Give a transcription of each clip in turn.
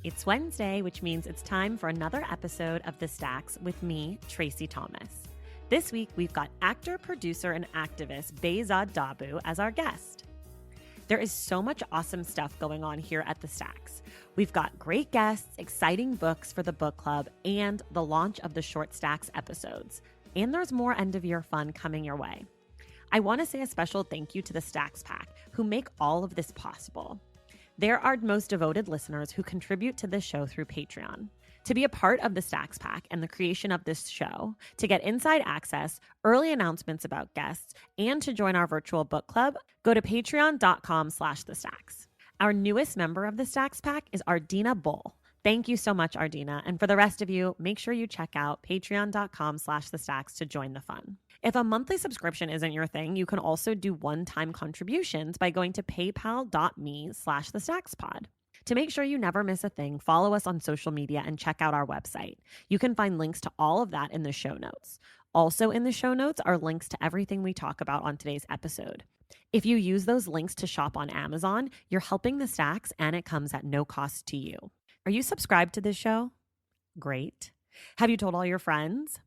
It's Wednesday, which means it's time for another episode of The Stacks with me, Tracy Thomas. This week, we've got actor, producer, and activist Behzad Dabu as our guest. There is so much awesome stuff going on here at The Stacks. We've got great guests, exciting books for the book club, and the launch of the Short Stacks episodes. And there's more end-of-year fun coming your way. I want to say a special thank you to the Stacks Pack, who make all of this possible. They're our most devoted listeners who contribute to this show through Patreon. To be a part of the Stacks Pack and the creation of this show, to get inside access, early announcements about guests, and to join our virtual book club, go to patreon.com/thestacks. Our newest member of the Stacks Pack is Ardina Bull. Thank you so much, Ardina. And for the rest of you, make sure you check out patreon.com/thestacks to join the fun. If a monthly subscription isn't your thing, you can also do one-time contributions by going to paypal.me/thestackspod. To make sure you never miss a thing, follow us on social media and check out our website. You can find links to all of that in the show notes. Also in the show notes are links to everything we talk about on today's episode. If you use those links to shop on Amazon, you're helping the Stacks and it comes at no cost to you. Are you subscribed to this show? Great. Have you told all your friends?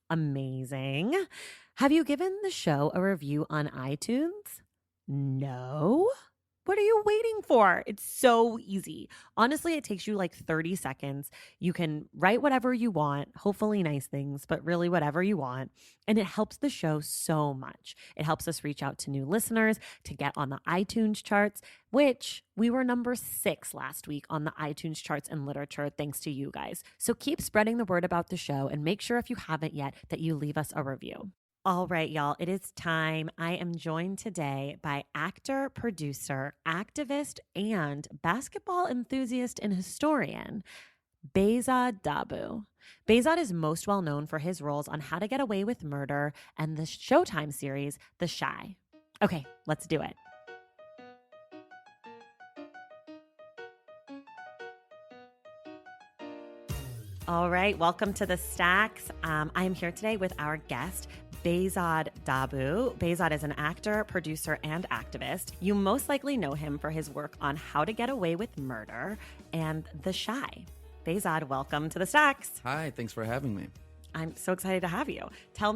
Amazing. Have you given the show a review on iTunes? No? What are you waiting for? It's so easy. Honestly, it takes you like 30 seconds. You can write whatever you want, hopefully nice things, but really whatever you want. And it helps the show so much. It helps us reach out to new listeners, to get on the iTunes charts, which we were number 6 last week on the iTunes charts and literature, thanks to you guys. So keep spreading the word about the show and make sure if you haven't yet that you leave us a review. All right, y'all, it is time. I am joined today by actor, producer, activist, and basketball enthusiast and historian, Behzad Dabu. Behzad is most well known for his roles on How to Get Away with Murder and the Showtime series, The Chi. Okay, let's do it. All right, welcome to The Stacks. I am here today with our guest, Behzad Dabu. Behzad is an actor, producer, and activist. You most likely know him for his work on How to Get Away with Murder and The Chi. Behzad, welcome to The Stacks. Hi, thanks for having me. I'm so excited to have you. Tell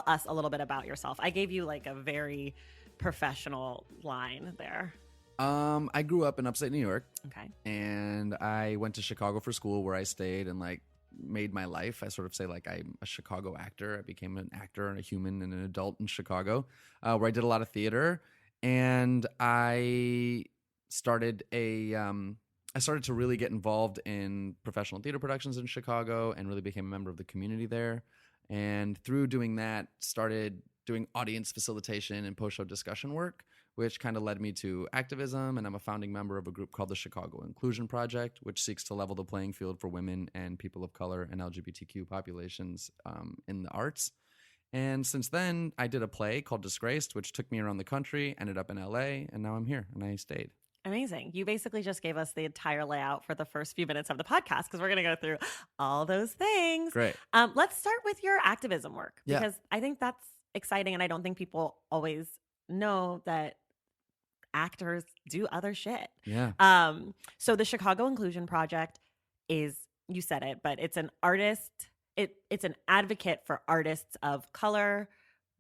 us a little bit about yourself. I gave you like a very professional line there. I grew up in upstate New York. Okay. And I went to Chicago for school where I stayed and made my life. I sort of say I'm a Chicago actor. I became an actor and a human and an adult in Chicago, where I did a lot of theater. And I started to really get involved in professional theater productions in Chicago and really became a member of the community there. And through doing that, started doing audience facilitation and post-show discussion work, which kind of led me to activism. And I'm a founding member of a group called the Chicago Inclusion Project, which seeks to level the playing field for women and people of color and LGBTQ populations in the arts. And since then, I did a play called Disgraced, which took me around the country, ended up in LA, and now I'm here, and I stayed. Amazing. You basically just gave us the entire layout for the first few minutes of the podcast because we're going to go through all those things. Great. Let's start with your activism work because Yeah. I think that's exciting, and I don't think people always know that actors do other shit. Yeah. So the Chicago Inclusion Project is, you said it, but it's an artist. It's an advocate for artists of color,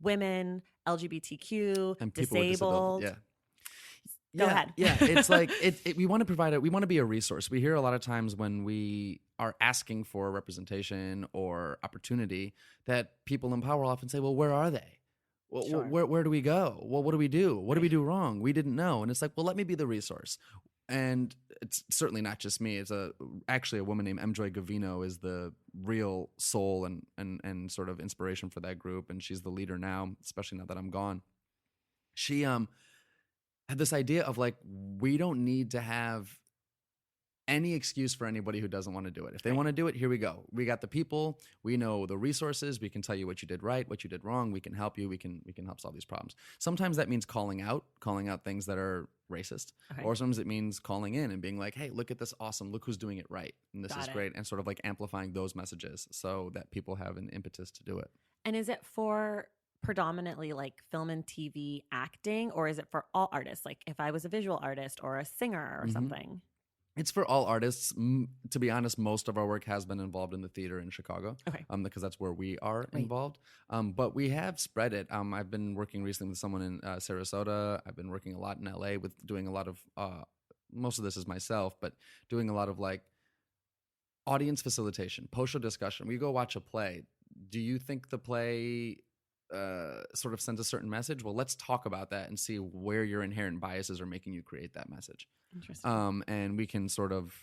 women, LGBTQ, And people disabled. with disability. Yeah. Go ahead. Yeah, it's we want to be a resource. We hear a lot of times when we are asking for representation or opportunity that people in power often say, well, where are they? Well, Sure. where do we go? Well, what do we do? What do we do wrong? We didn't know. And it's like, well, let me be the resource. And it's certainly not just me. It's actually a woman named MJ Gavino is the real soul and sort of inspiration for that group. And she's the leader now, especially now that I'm gone. She had this idea of we don't need to have any excuse for anybody who doesn't want to do it. If they want to do it, here we go. We got the people. We know the resources. We can tell you what you did right, what you did wrong. We can help you. We can help solve these problems. Sometimes that means calling out things that are racist. Okay. Or sometimes it means calling in and being like, hey, look at this awesome. Look who's doing it right. And this Got is it. great. And sort of amplifying those messages so that people have an impetus to do it. And is it for predominantly film and TV acting, or is it for all artists? Like if I was a visual artist or a singer or something? It's for all artists. To be honest, most of our work has been involved in the theater in Chicago, Okay. because that's where we are Right. involved. But we have spread it. I've been working recently with someone in Sarasota. I've been working a lot in LA with doing a lot of, most of this is myself, but doing a lot of like audience facilitation, post-show discussion. We go watch a play. Do you think the play sort of sends a certain message? Well, let's talk about that and see where your inherent biases are making you create that message. Interesting. And we can sort of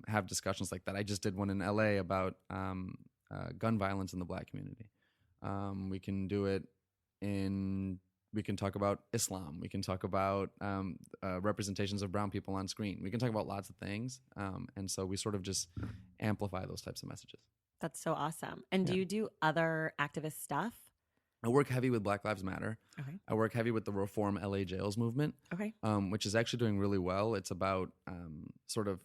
have discussions like that. I just did one in LA about gun violence in the Black community. We can do it we can talk about Islam. We can talk about representations of brown people on screen. We can talk about lots of things. And so we sort of just amplify those types of messages. That's so awesome. And do Yeah. you do other activist stuff? I work heavy with Black Lives Matter. Okay. I work heavy with the Reform LA Jails movement, Okay. which is actually doing really well. It's about sort of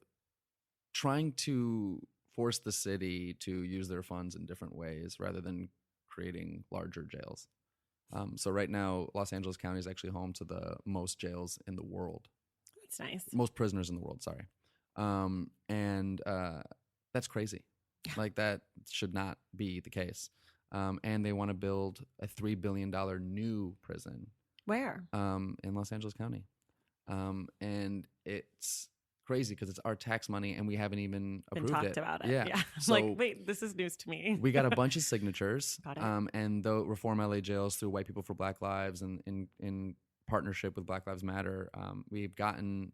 trying to force the city to use their funds in different ways rather than creating larger jails. So right now, Los Angeles County is actually home to the most jails in the world. That's nice. Most prisoners in the world, sorry. And that's crazy. Like that should not be the case. And they want to build a $3 billion new prison Where? in Los Angeles County. And it's crazy because it's our tax money and we haven't even Been approved talked about it. Yeah. So, like, wait, this is news to me. We got a bunch of signatures. Got it. And the Reform LA Jails through White People for Black Lives and in partnership with Black Lives Matter, we've gotten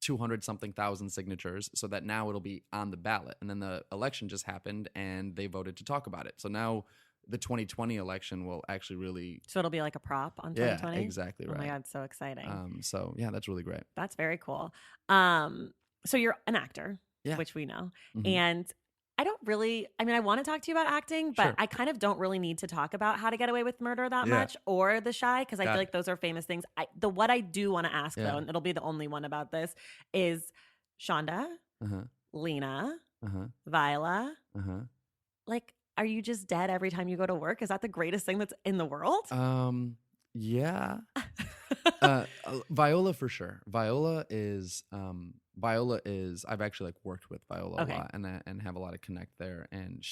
200 something thousand signatures so that now it'll be on the ballot. And then the election just happened and they voted to talk about it. So now the 2020 election will actually really. So it'll be like a prop on 2020? Yeah, exactly right. Oh my God, so exciting. So yeah, that's really great. That's very cool. So you're an actor, Yeah. which we know. Mhm. And I want to talk to you about acting, but Sure. I kind of don't really need to talk about How to Get Away with Murder that Yeah. much or The Shy because I Got feel it. like those are famous things. What I do want to ask Yeah. though, and it'll be the only one about this, is Shonda, Uh-huh. Lena, Uh-huh. Viola, Uh-huh. like, are you just dead every time you go to work? Is that the greatest thing that's in the world? Yeah. Viola for sure. Viola is I've actually like worked with Viola Okay. a lot and have a lot of connect there. And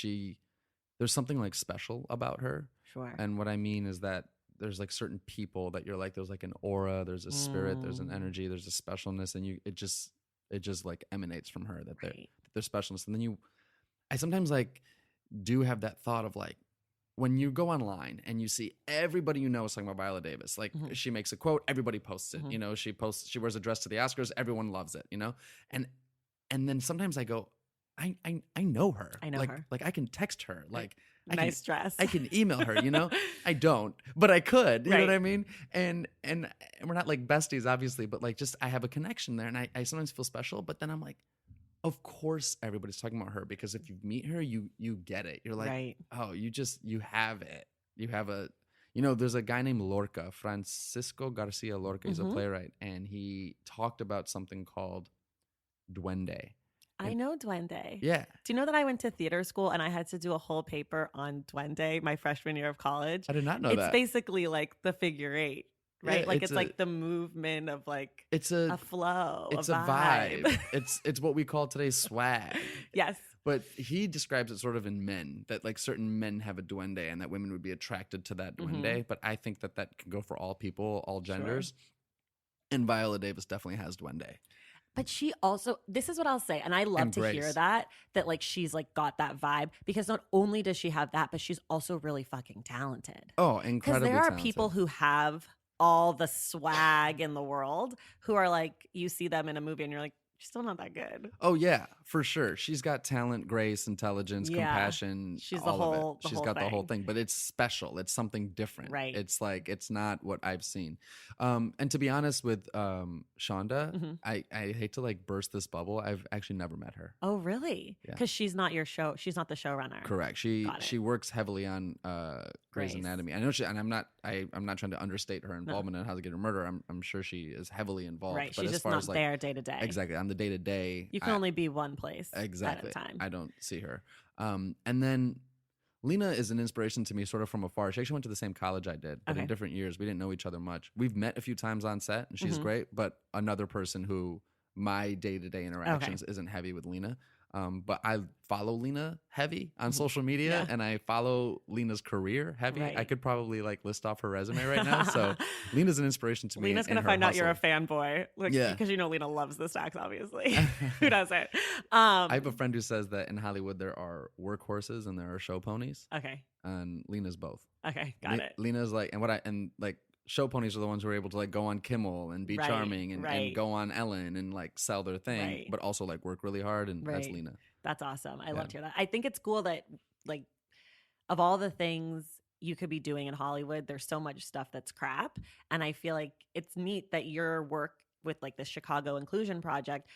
there's something like special about her. Sure. And what I mean is that there's like certain people that you're like, there's like an aura, there's a spirit, there's an energy, there's a specialness, and it just like emanates from her that Right. they're specialness. And then I sometimes like do have that thought of like, when you go online and you see everybody you know is talking about Viola Davis, like Mhm. she makes a quote, everybody posts it. Mhm. You know, she wears a dress to the Oscars, everyone loves it. You know, and then sometimes I go, I know her. I know like, her. Like I can text her. Like Nice dress. I can email her. You know, I don't, but I could. You know Right. what I mean? And we're not like besties, obviously, but like just I have a connection there, and I sometimes feel special. But then I'm like, of course everybody's talking about her because if you meet her, you get it. You're like, Right. oh, you have it. You have there's a guy named Lorca, Francisco Garcia Lorca. He's a Mhm. playwright, and he talked about something called duende. I know Duende. Yeah. Do you know that I went to theater school and I had to do a whole paper on Duende my freshman year of college? I did not know It's that. basically like the figure eight, right? Yeah, like it's it's like the movement of like It's a flow, it's a a vibe. vibe. It's what we call today swag. Yes. But he describes it sort of in men, that like certain men have a duende and that women would be attracted to that duende. But I think that can go for all people, all genders. And Viola Davis definitely has duende. But she also, this is what I'll say, and I love And to hear grace. that like she's like got that vibe because not only does she have that, but she's also really fucking talented. Oh, Because incredibly there are talented. people who have all the swag in the world who are like, you see them in a movie and you're like, she's still not that good. Oh yeah, for sure. She's got talent, grace, intelligence, Yeah. compassion. She's the all of it. whole- the She's whole got the whole thing. thing, but it's special. It's something different. Right. It's like it's not what I've seen. And to be honest with Shonda, Mhm. I hate to like burst this bubble. I've actually never met her. Oh, really? Yeah. Because she's not your show. She's not the showrunner. Correct. Got it. She works heavily on Grey's Grace. Anatomy. I know she, and I'm not trying to understate her involvement in How to Get a Murder. I'm sure she is heavily involved. Right. But She's as just far not as like there day to day. exactly on the day to day, You can only be one place exactly. at a time. I don't see her. And then Lena is an inspiration to me sort of from afar. She actually went to the same college I did, but Okay. in different years. We didn't know each other much. We've met a few times on set, and she's Mhm. great, but another person who my day-to-day interactions isn't heavy with Lena. But I follow Lena heavy on social media, Yeah. and I follow Lena's career heavy. Right. I could probably like list off her resume right now. So Lena's an inspiration to me. Lena's in gonna her find out you're a hustle. fanboy, like, Yeah. because you know Lena loves the stacks. Obviously, who doesn't? I have a friend who says that in Hollywood there are workhorses and there are show ponies, Okay. and Lena's both. Okay. Got it. Lena's like, and like show ponies are the ones who are able to like go on Kimmel and be Right, charming and right. go on Ellen and like sell their thing, Right. but also like work really hard. And that's Right. Lena. That's awesome. I Yeah. love to hear that. I think it's cool that, like, of all the things you could be doing in Hollywood, there's so much stuff that's crap. And I feel like it's neat that your work with like the Chicago Inclusion Project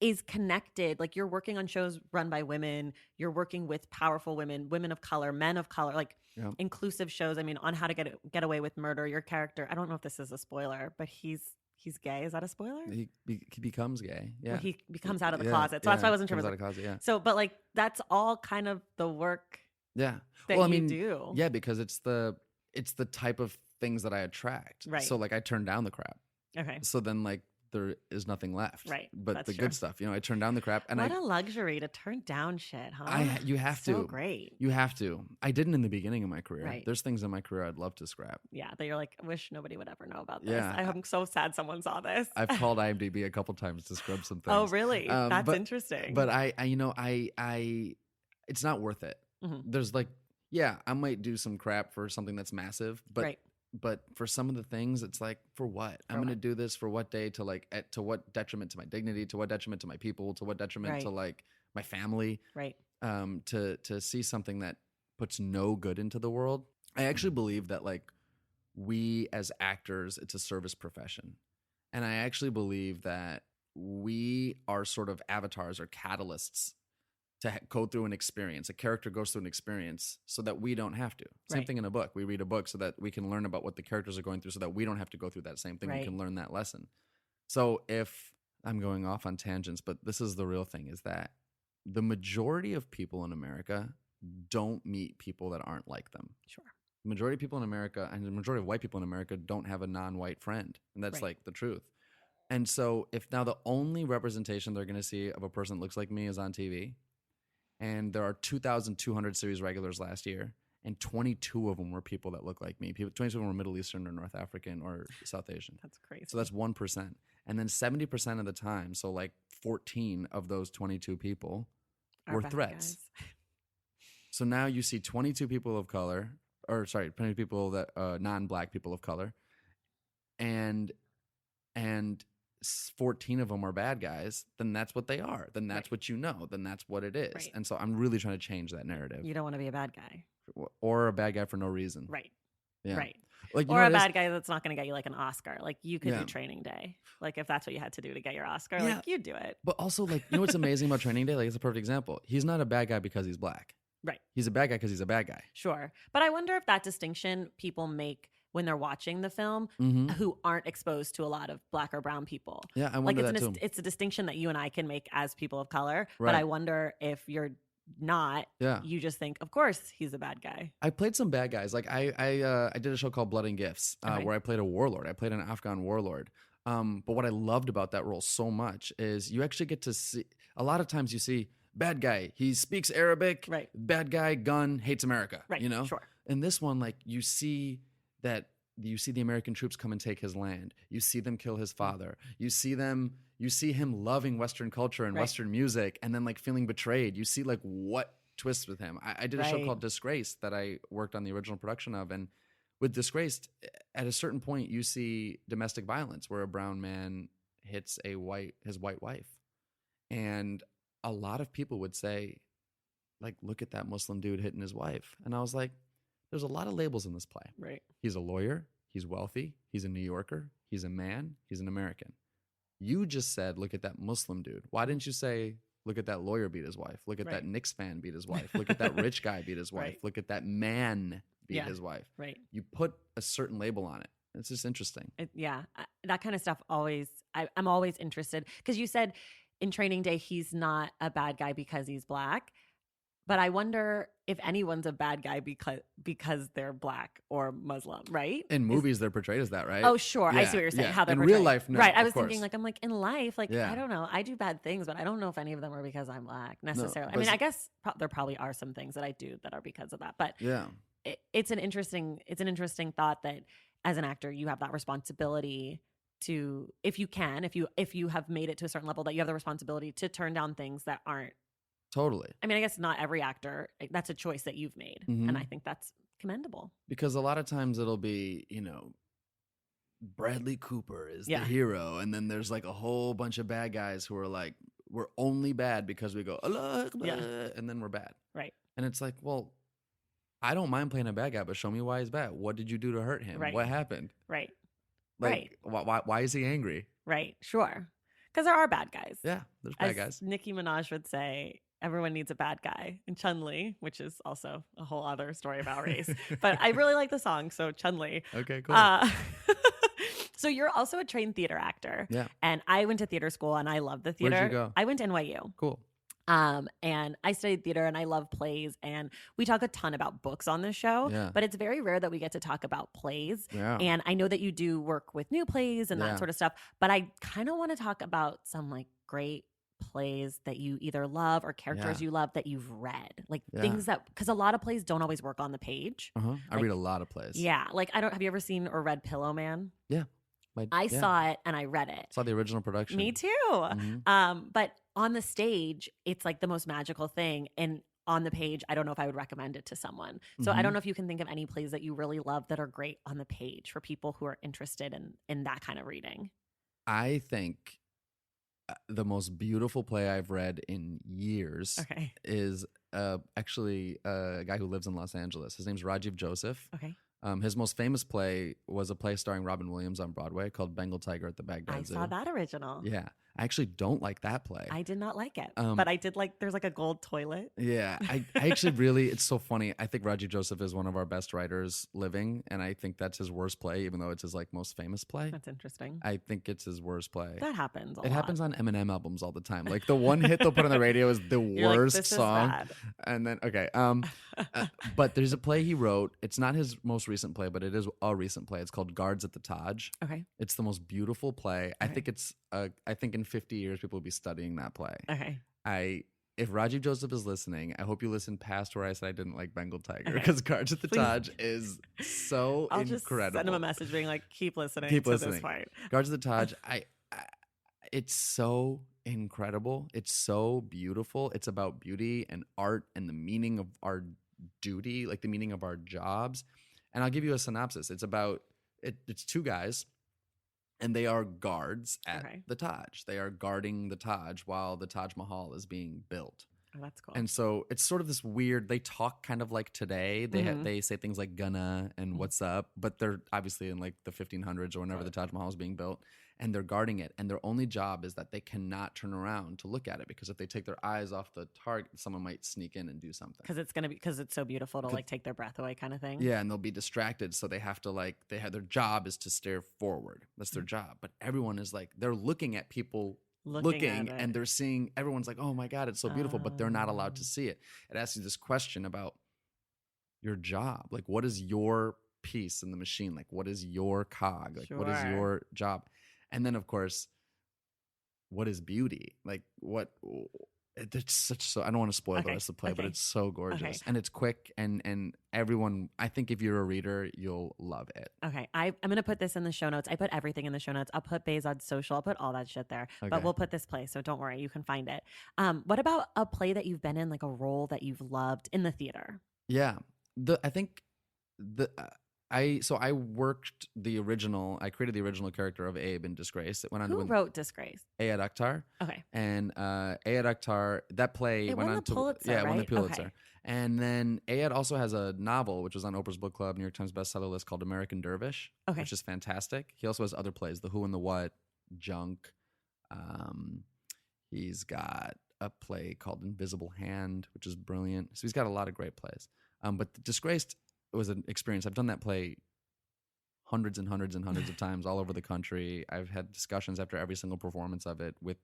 is connected. Like, you're working on shows run by women, you're working with powerful women, women of color, men of color, like Yeah. inclusive shows. I mean, on How to Get Away with Murder, your character, I don't know if this is a spoiler, but he's gay. Is that a spoiler? He becomes gay. Yeah. Well, he becomes out of the Yeah, closet. So that's why I yeah, wasn't sure. comes If out it of was closet, yeah. So, but like, that's all kind of the work Yeah. that Well, I you mean, do. yeah, because it's the type of things that I attract. Right. So like I turn down the crap. Okay. So then like there is nothing left. Right. But That's the true. good stuff, I turn down the crap, and What a luxury to turn down shit, huh? you have So to. great. You have to. I didn't in the beginning of my career. Right. There's things in my career I'd love to scrap. Yeah, that you're like, I wish nobody would ever know about this. Yeah. I'm so sad someone saw this. I've called IMDb a couple times to scrub some things. Oh, really? That's but- interesting. But I it's not worth it. Mhm. There's like, yeah, I might do some crap for something that's massive, but right. but for some of the things, it's like, for what? I'm going to do this for what day, to like, to what detriment to my dignity, to what detriment to my people, to what detriment to like my family, Right. to see something that puts no good into the world. I actually believe that like we as actors, it's a service profession. And I actually believe that we are sort of avatars or catalysts to go through an experience. A character goes through an experience so that we don't have to. Same Right. thing in a book. We read a book so that we can learn about what the characters are going through so that we don't have to go through that same thing. We Right. can learn that lesson. So if I'm going off on tangents, but this is the real thing, is that the majority of people in America don't meet people that aren't like them. Sure. The majority of people in America, and the majority of white people in America, don't have a non-white friend. And that's Right. like the truth. And so if now the only representation they're going to see of a person that looks like me is on TV, and there are 2,200 series regulars last year, and 22 of them were people that look like me. 22 of them were Middle Eastern or North African or South Asian. That's crazy. So that's 1%. And then 70% of the time, so like 14 of those 22 people Our were bad threats. guys. So now you see 22 people of color, 22 people that non-black people of color, and 14 of them are bad guys. Then that's what they are. Then that's Right. what you know. Then that's what it is. Right. And so I'm really trying to change that narrative. You don't want to be a bad guy. Or a bad guy for no reason. Right. Yeah. Right. Like, you Or know a what it is? bad guy that's not going to get you like an Oscar. Like, you could Yeah. do Training Day. Like, if that's what you had to do to get your Oscar, Yeah. like, you'd do it. But also, like, you know what's amazing about Training Day? Like, it's a perfect example. He's not a bad guy because he's black. Right. He's a bad guy because he's a bad guy. Sure. But I wonder if that distinction people make when they're watching the film Mm-hmm. who aren't exposed to a lot of black or brown people. Yeah, I Like, wonder that too. it's a distinction that you and I can make as people of color. But Right. I wonder if you're not, Yeah. you just think, of course, he's a bad guy. I played some bad guys. Like I did a show called Blood and Gifts Okay. where I played a warlord. I played an Afghan warlord. But what I loved about that role so much is you actually get to see, a lot of times you see bad guy, he speaks Arabic, Right. bad guy, gun, hates America, Right. you know? Sure. In this one, like you see the American troops come and take his land. You see them kill his father. You see him loving Western culture and Right. Western music, and then like feeling betrayed. You see like what twists with him. I did a show Right. called Disgraced that I worked on the original production of, and with Disgraced, at a certain point, you see domestic violence where a brown man hits his white wife, and a lot of people would say, like, look at that Muslim dude hitting his wife, and I was like, there's a lot of labels in this play. Right. He's a lawyer. He's wealthy. He's a New Yorker. He's a man. He's an American. You just said, look at that Muslim dude. Why didn't you say, look at that lawyer beat his wife? Look at Right. that Knicks fan beat his wife. Look at that rich guy beat his wife. Right. Look at that man beat Yeah. his wife. Right. You put a certain label on it. It's just interesting. That kind of stuff I'm always interested, because you said in Training Day he's not a bad guy because he's black. But I wonder if anyone's a bad guy because they're black or Muslim, right? In movies, they're portrayed as that, right? Oh, sure. I see Yeah, what you're saying. yeah. How they're In real portrayed. life, no, Right. I of was thinking, course. like, I'm like, in life, like, I Yeah. don't know. I do bad things, but I don't know if any of them are because I'm black No, necessarily. I but mean, I guess there probably are some things that I do that are because of that. But yeah, it's an interesting thought that as an actor, you have that responsibility to, if you have made it to a certain level, that you have the responsibility to turn down things that aren't. totally. I mean, I guess not every actor, that's a choice that you've made. And I think that's commendable. Because a lot of times it'll be, Bradley Cooper is the Yeah. hero, and then there's like a whole bunch of bad guys who are like, we're only bad because we go Allah Akbar, Yeah. and then we're bad. Right. And it's like, well, I don't mind playing a bad guy, but show me why he's bad. What did you do to hurt him? Right. What happened? Right. Like, why is he angry? Right. Sure. Because there are bad guys. Yeah, there's bad As guys. Nicki Minaj would say, everyone needs a bad guy. And Chun-Li, which is also a whole other story about race. But I really like the song, so Chun-Li. Okay, cool. So you're also a trained theater actor. Yeah. And I went to theater school and I love the theater. Where'd you go? I went to NYU. Cool. And I studied theater and I love plays, and we talk a ton about books on this show, Yeah. but it's very rare that we get to talk about plays. Yeah. And I know that you do work with new plays and Yeah. that sort of stuff, but I kind of want to talk about some like great plays that you either love or characters Yeah. you love that you've read, like Yeah. things that, because a lot of plays don't always work on the page. I Like- read a lot of plays. Yeah. Like have you ever seen or read Pillow Man? Yeah. I saw it and I read it. Saw the original production. Me too. Mhm. But on the stage, it's like the most magical thing. And on the page, I don't know if I would recommend it to someone. So I Mhm. don't know if you can think of any plays that you really love that are great on the page for people who are interested in that kind of reading. I think the most beautiful play I've read in years Okay. is actually a guy who lives in Los Angeles. His name's Rajiv Joseph. Okay. His most famous play was a play starring Robin Williams on Broadway called Bengal Tiger at the Baghdad I Zoo. saw that original. Yeah. I actually don't like that play. I did not like it, but I did like, there's like a gold toilet. Yeah, I actually really, it's so funny. I think Rajiv Joseph is one of our best writers living, and I think that's his worst play, even though it's his like most famous play. That's interesting. I think it's his worst play. That happens a It lot. happens on Eminem albums all the time. Like the one hit they'll put on the radio is the You're like, worst "This is song, bad." and then but there's a play he wrote. It's not his most recent play, but it is a recent play. It's called Guards at the Taj. Okay. It's the most beautiful play. I Okay. think it's. I think in 50 years people will be studying that play. Okay. If Rajiv Joseph is listening, I hope you listen past where I said I didn't like Bengal Tiger, Okay. because Guards at the Please. Taj is so I'll just incredible. send him a message being like, keep listening Keep to listening. this part. Guards of the Taj, it's so incredible. It's so beautiful. It's about beauty and art and the meaning of our duty, like the meaning of our jobs. And I'll give you a synopsis. It's about it's two guys, and they are guards at Okay. the Taj. They are guarding the Taj while the Taj Mahal is being built. Oh, that's cool. And so it's sort of this weird, they talk kind of like today. They say things like gonna and what's up, but they're obviously in like the 1500s or whenever the Taj Mahal is being built, and they're guarding it. And their only job is that they cannot turn around to look at it, because if they take their eyes off the target, someone might sneak in and do something. Because it's so beautiful to like take their breath away kind of thing. Yeah, and they'll be distracted. So they have to their job is to stare forward. That's their job. But everyone is like, they're looking at people looking at it. and they're seeing, everyone's like, oh my God, it's so beautiful, but they're not allowed to Oh. see it. It asks you this question about your job. Like, what is your piece in the machine? Like, what is your cog? Like, what is Sure. your job? And then, of course, what is beauty? Like, it's such, so I don't want to spoil the Okay, rest of the play, but okay, it's so gorgeous. okay. And it's quick, and everyone, I think if you're a reader, you'll love it. Okay, I'm going to put this in the show notes. I put everything in the show notes. I'll put Behzad's social. I'll put all that shit there. Okay. But we'll put this play, so don't worry. You can find it. What about a play that you've been in, like a role that you've loved in the theater? Yeah. I think I worked the original. I created the original character of Abe in Disgrace. It went on to Who win wrote Disgrace? Ayad Akhtar, Okay. and Ayad Akhtar. That play It went won on the Pulitzer, yeah, it won the right? Pulitzer. Okay. And then Ayad also has a novel which was on Oprah's book club, New York Times bestseller list, called American Dervish, Okay. which is fantastic. He also has other plays, The Who and the What, Junk. He's got a play called Invisible Hand, which is brilliant. So he's got a lot of great plays. But Disgraced was an experience. I've done that play hundreds and hundreds and hundreds of times all over the country. I've had discussions after every single performance of it with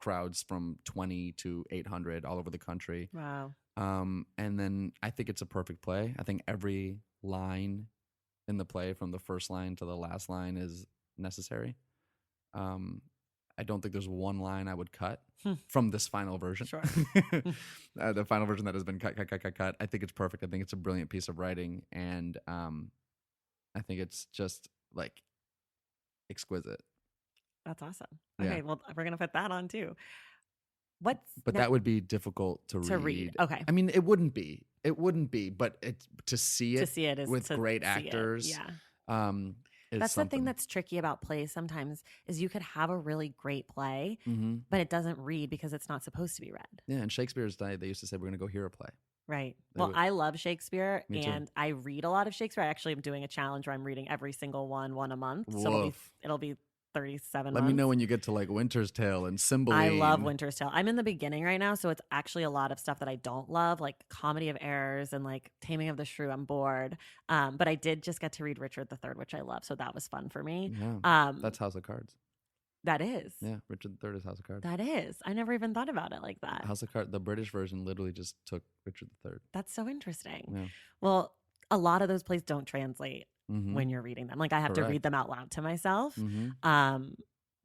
crowds from 20 to 800 all over the country. Wow. And then I think it's a perfect play. I think every line in the play, from the first line to the last line, is necessary. I don't think there's one line I would cut from this final version. Sure. The final version that has been cut. I think it's perfect. I think it's a brilliant piece of writing, and I think it's just like exquisite. That's awesome. Yeah. Okay, well, we're gonna put that on too. But that would be difficult to read. Okay. I mean, it wouldn't be, but it's to see it is with great actors. Yeah. Is that's something. the thing that's tricky about plays sometimes, is you could have a really great play, Mm-hmm. but it doesn't read because it's not supposed to be read. Yeah, and Shakespeare's day, they used to say, we're going to go hear a play. Right. They Well, would. I love Shakespeare, Me too. and I read a lot of Shakespeare. I actually am doing a challenge where I'm reading every single one a month. So Woof. it'll be 37 Let months. me know when you get to like Winter's Tale and Cymbeline. I love Winter's Tale. I'm in the beginning right now, so it's actually a lot of stuff that I don't love, like Comedy of Errors and like Taming of the Shrew. I'm bored. But I did just get to read Richard III, which I love, so that was fun for me. Yeah, that's House of Cards. That is. Yeah, Richard III is House of Cards. That is. I never even thought about it like that. House of Cards, the British version literally just took Richard III. That's so interesting. Yeah. Well, a lot of those plays don't translate Mm-hmm. when you're reading them. Like I have to read them out loud to myself. Mm-hmm.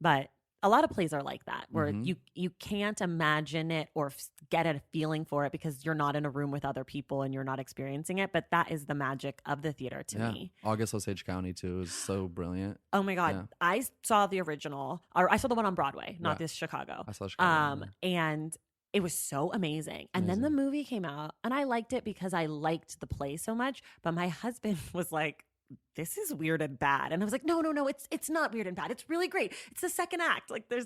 But a lot of plays are like that, where Mhm. you can't imagine it or get a feeling for it because you're not in a room with other people and you're not experiencing it. But that is the magic of the theater to me. August Osage County too is so brilliant. Oh my God. Yeah. I saw the original, or I saw the one on Broadway, not Right. this Chicago. I saw Chicago. And it was so amazing. And then the movie came out, and I liked it because I liked the play so much. But my husband was like, this is weird and bad. And I was like, no, it's not weird and bad. It's really great. It's the second act. Like there's,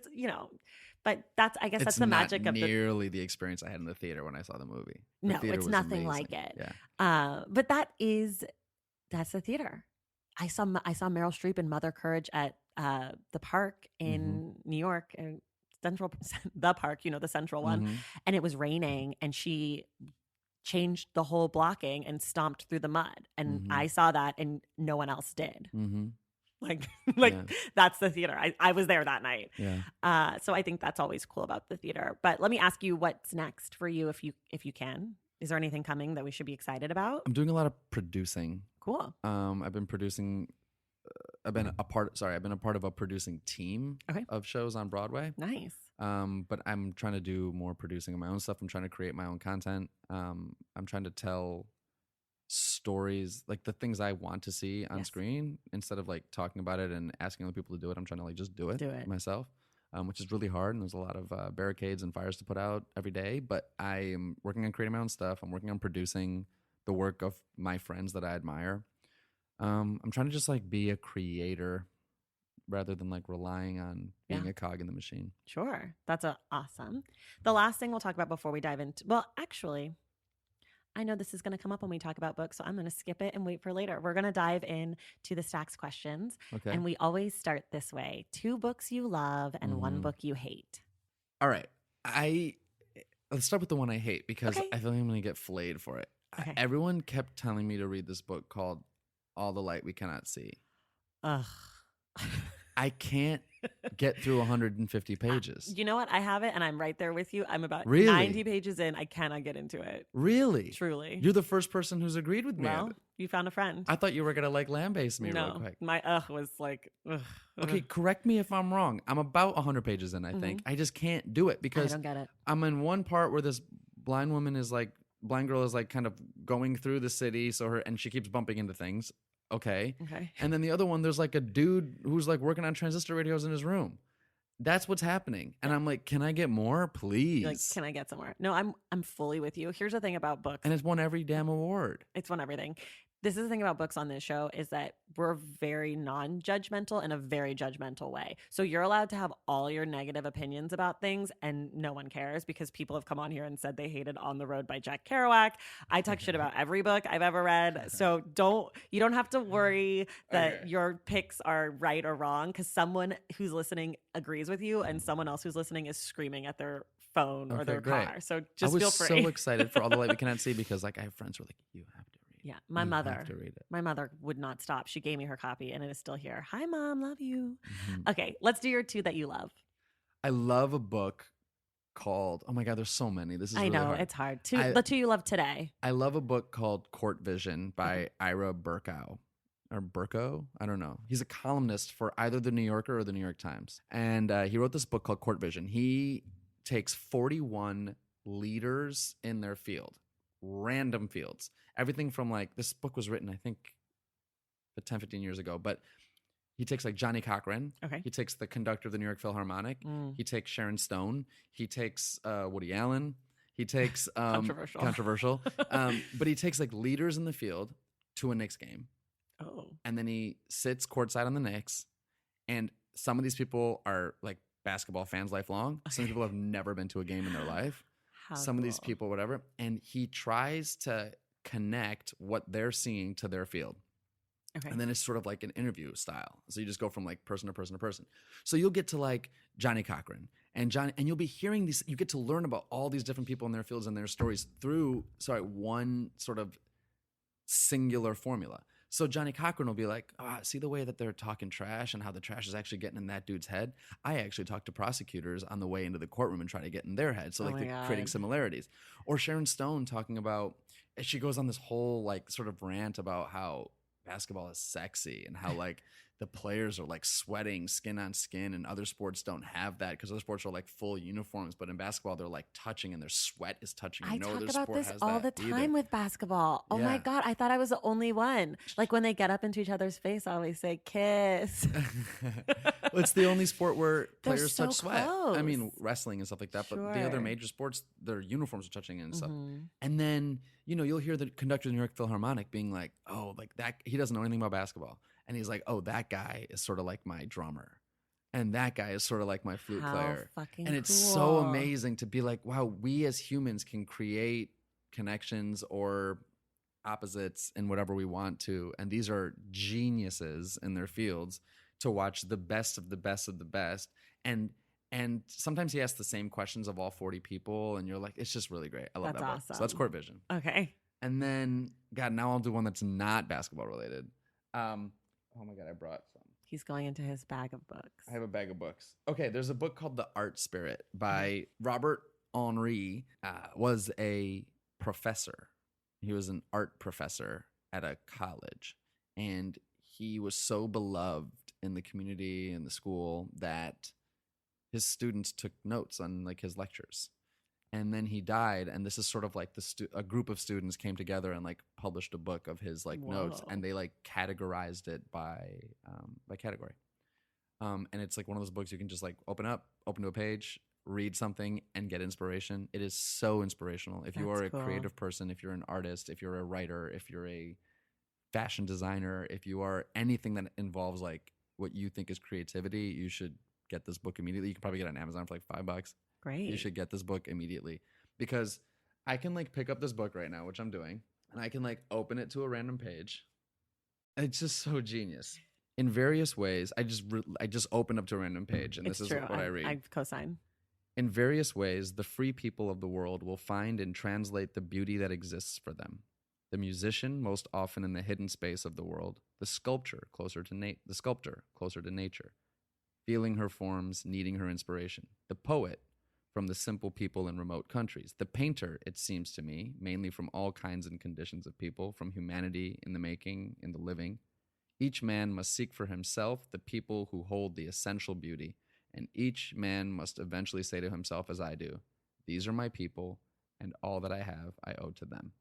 but I guess that's the magic of nearly the experience I had in the theater when I saw the movie. No, it's nothing like it. Yeah. But that's the theater. I saw Meryl Streep in Mother Courage at the park in New York, and the park, the central one. Mhm. And it was raining, and she changed the whole blocking and stomped through the mud. And I saw that, and no one else did. Mm-hmm. Like Yeah. that's the theater. I was there that night. Yeah. So I think that's always cool about the theater. But let me ask you, what's next for you, if you can? Is there anything coming that we should be excited about? I'm doing a lot of producing. Cool. I've been producing. I've been a part of a producing team of shows on Broadway. Nice. But I'm trying to do more producing of my own stuff. I'm trying to create my own content. I'm trying to tell stories, like the things I want to see on screen, instead of like talking about it and asking other people to do it. I'm trying to like just do it myself, which is really hard. And there's a lot of barricades and fires to put out every day. But I am working on creating my own stuff. I'm working on producing the work of my friends that I admire. I'm trying to just like be a creator rather than like relying on being a cog in the machine. Sure. That's awesome. The last thing we'll talk about before we dive into, well, actually, I know this is going to come up when we talk about books, so I'm going to skip it and wait for later. We're going to dive in to the Stacks questions. Okay. And we always start this way: 2 books you love and 1 book you hate. All right. Let's start with the one I hate, because I feel like I'm going to get flayed for it. Okay. Everyone kept telling me to read this book called All the Light We Cannot See. Ugh. I can't get through 150 pages. You know what? I have it, and I'm right there with you. I'm about Really? 90 pages in. I cannot get into it. Really? Truly. You're the first person who's agreed with me. Well, you found a friend. I thought you were going to like lambaste me real No, quick. my was like, ugh. Okay, correct me if I'm wrong. I'm about 100 pages in, I think. I just can't do it I because don't get it. I'm in one part where this blind girl is like kind of going through the city, and she keeps bumping into things. Okay. And then the other one, there's like a dude who's like working on transistor radios in his room. That's what's happening. And I'm like, can I get more, please? You're like, can I get somewhere? No, I'm fully with you. Here's the thing about books. And it's won every damn award. It's won everything. This is the thing about books on this show, is that we're very non-judgmental in a very judgmental way. So you're allowed to have all your negative opinions about things, and no one cares, because people have come on here and said they hated On the Road by Jack Kerouac. I talk shit about every book I've ever read. So you don't have to worry that your picks are right or wrong, because someone who's listening agrees with you and someone else who's listening is screaming at their phone or their car. So just feel free. I was so excited for All the Light We Cannot See, because like I have friends who are like, you have to read it. Yeah, You my have to read it. mother would not stop. She gave me her copy, and it is still here. Hi, Mom, love you. Okay, let's do your 2 that you love. I love a book called, oh my God, there's so many. This is I really know hard. it's hard. I, The two you love today. I love a book called Court Vision by Okay. Ira Burkow. Or Burko? I don't know. He's a columnist for either the New Yorker or the New York Times. And he wrote this book called Court Vision. He takes 41 leaders in their field, random fields. Everything from like, this book was written, I think, 10, 15 years ago. But he takes like Johnny Cochran. Okay. He takes the conductor of the New York Philharmonic. He takes Sharon Stone. He takes Woody Allen. He takes controversial. But he takes like leaders in the field to a Knicks game. Oh. And then he sits courtside on the Knicks. And some of these people are like basketball fans lifelong. Some people have never been to a game in their life. Some of these people, whatever. And he tries to connect what they're seeing to their field. Okay. And then it's sort of like an interview style. So you just go from like person to person to person. So you'll get to like Johnny Cochran and you'll be hearing these, you get to learn about all these different people in their fields and their stories through, one sort of singular formula. So Johnny Cochran will be like, see the way that they're talking trash and how the trash is actually getting in that dude's head? I actually talk to prosecutors on the way into the courtroom and try to get in their head. So like they're creating similarities. Or Sharon Stone talking about, she goes on this whole like sort of rant about how basketball is sexy and how like the players are like sweating skin on skin, and other sports don't have that because other sports are like full uniforms, but in basketball they're like touching and their sweat is touching. I No talk other about sport this has all the that time either. with basketball. Oh my Yeah. God, I thought I was the only one. Like when they get up into each other's face, I always say kiss. Well, it's the only sport where They're players so touch sweat. close. I mean, wrestling and stuff like that, but the other Sure. major sports, their uniforms are touching and stuff. Mhm. And then, you'll hear the conductor of the New York Philharmonic being like, oh, like that, he doesn't know anything about basketball. And he's like, oh, that guy is sort of like my drummer. And that guy is sort of like my flute How player. fucking And it's cool. so amazing to be like, wow, we as humans can create connections or opposites in whatever we want to. And these are geniuses in their fields to watch the best of the best of the best. And sometimes he asks the same questions of all 40 people, and you're like, it's just really great. I love That's that book. awesome. So that's Court Vision. Okay. And then, God, now I'll do one that's not basketball related. Oh my God, I brought some. He's going into his bag of books. I have a bag of books. Okay, there's a book called The Art Spirit by Robert Henri. Was a professor. He was an art professor at a college. And he was so beloved in the community and the school that his students took notes on like his lectures. And then he died, and this is sort of like a group of students came together and like published a book of his like notes, and they like categorized it by category. And it's like one of those books you can just like open to a page, read something, and get inspiration. It is so inspirational. If you are a creative person, if you're an artist, if you're a writer, if you're a fashion designer, if you are anything that involves like what you think is creativity, you should get this book immediately. You can probably get it on Amazon for like $5. Great. You should get this book immediately, because I can like pick up this book right now, which I'm doing, and I can like open it to a random page. It's just so genius. In various ways, I just open up to a random page, and this is what I read. I co-sign. In various ways, the free people of the world will find and translate the beauty that exists for them. The musician, most often in the hidden space of the world. The sculptor, closer to nature, feeling her forms, needing her inspiration. The poet, from the simple people in remote countries. The painter, it seems to me, mainly from all kinds and conditions of people, from humanity in the making, in the living. Each man must seek for himself the people who hold the essential beauty, and each man must eventually say to himself, as I do, these are my people, and all that I have, I owe to them.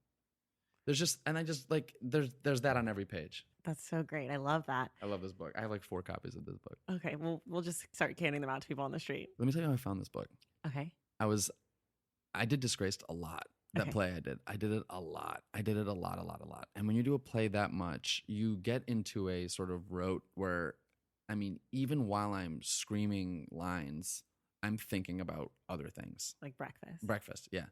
There's that on every page. That's so great. I love that. I love this book. I have like 4 copies of this book. Okay, we'll just start handing them out to people on the street. Let me tell you how I found this book. Okay. I did Disgraced a lot. That play I did it a lot. I did it a lot. And when you do a play that much, you get into a sort of rote where, I mean, even while I'm screaming lines, I'm thinking about other things. Like breakfast. Breakfast, yeah.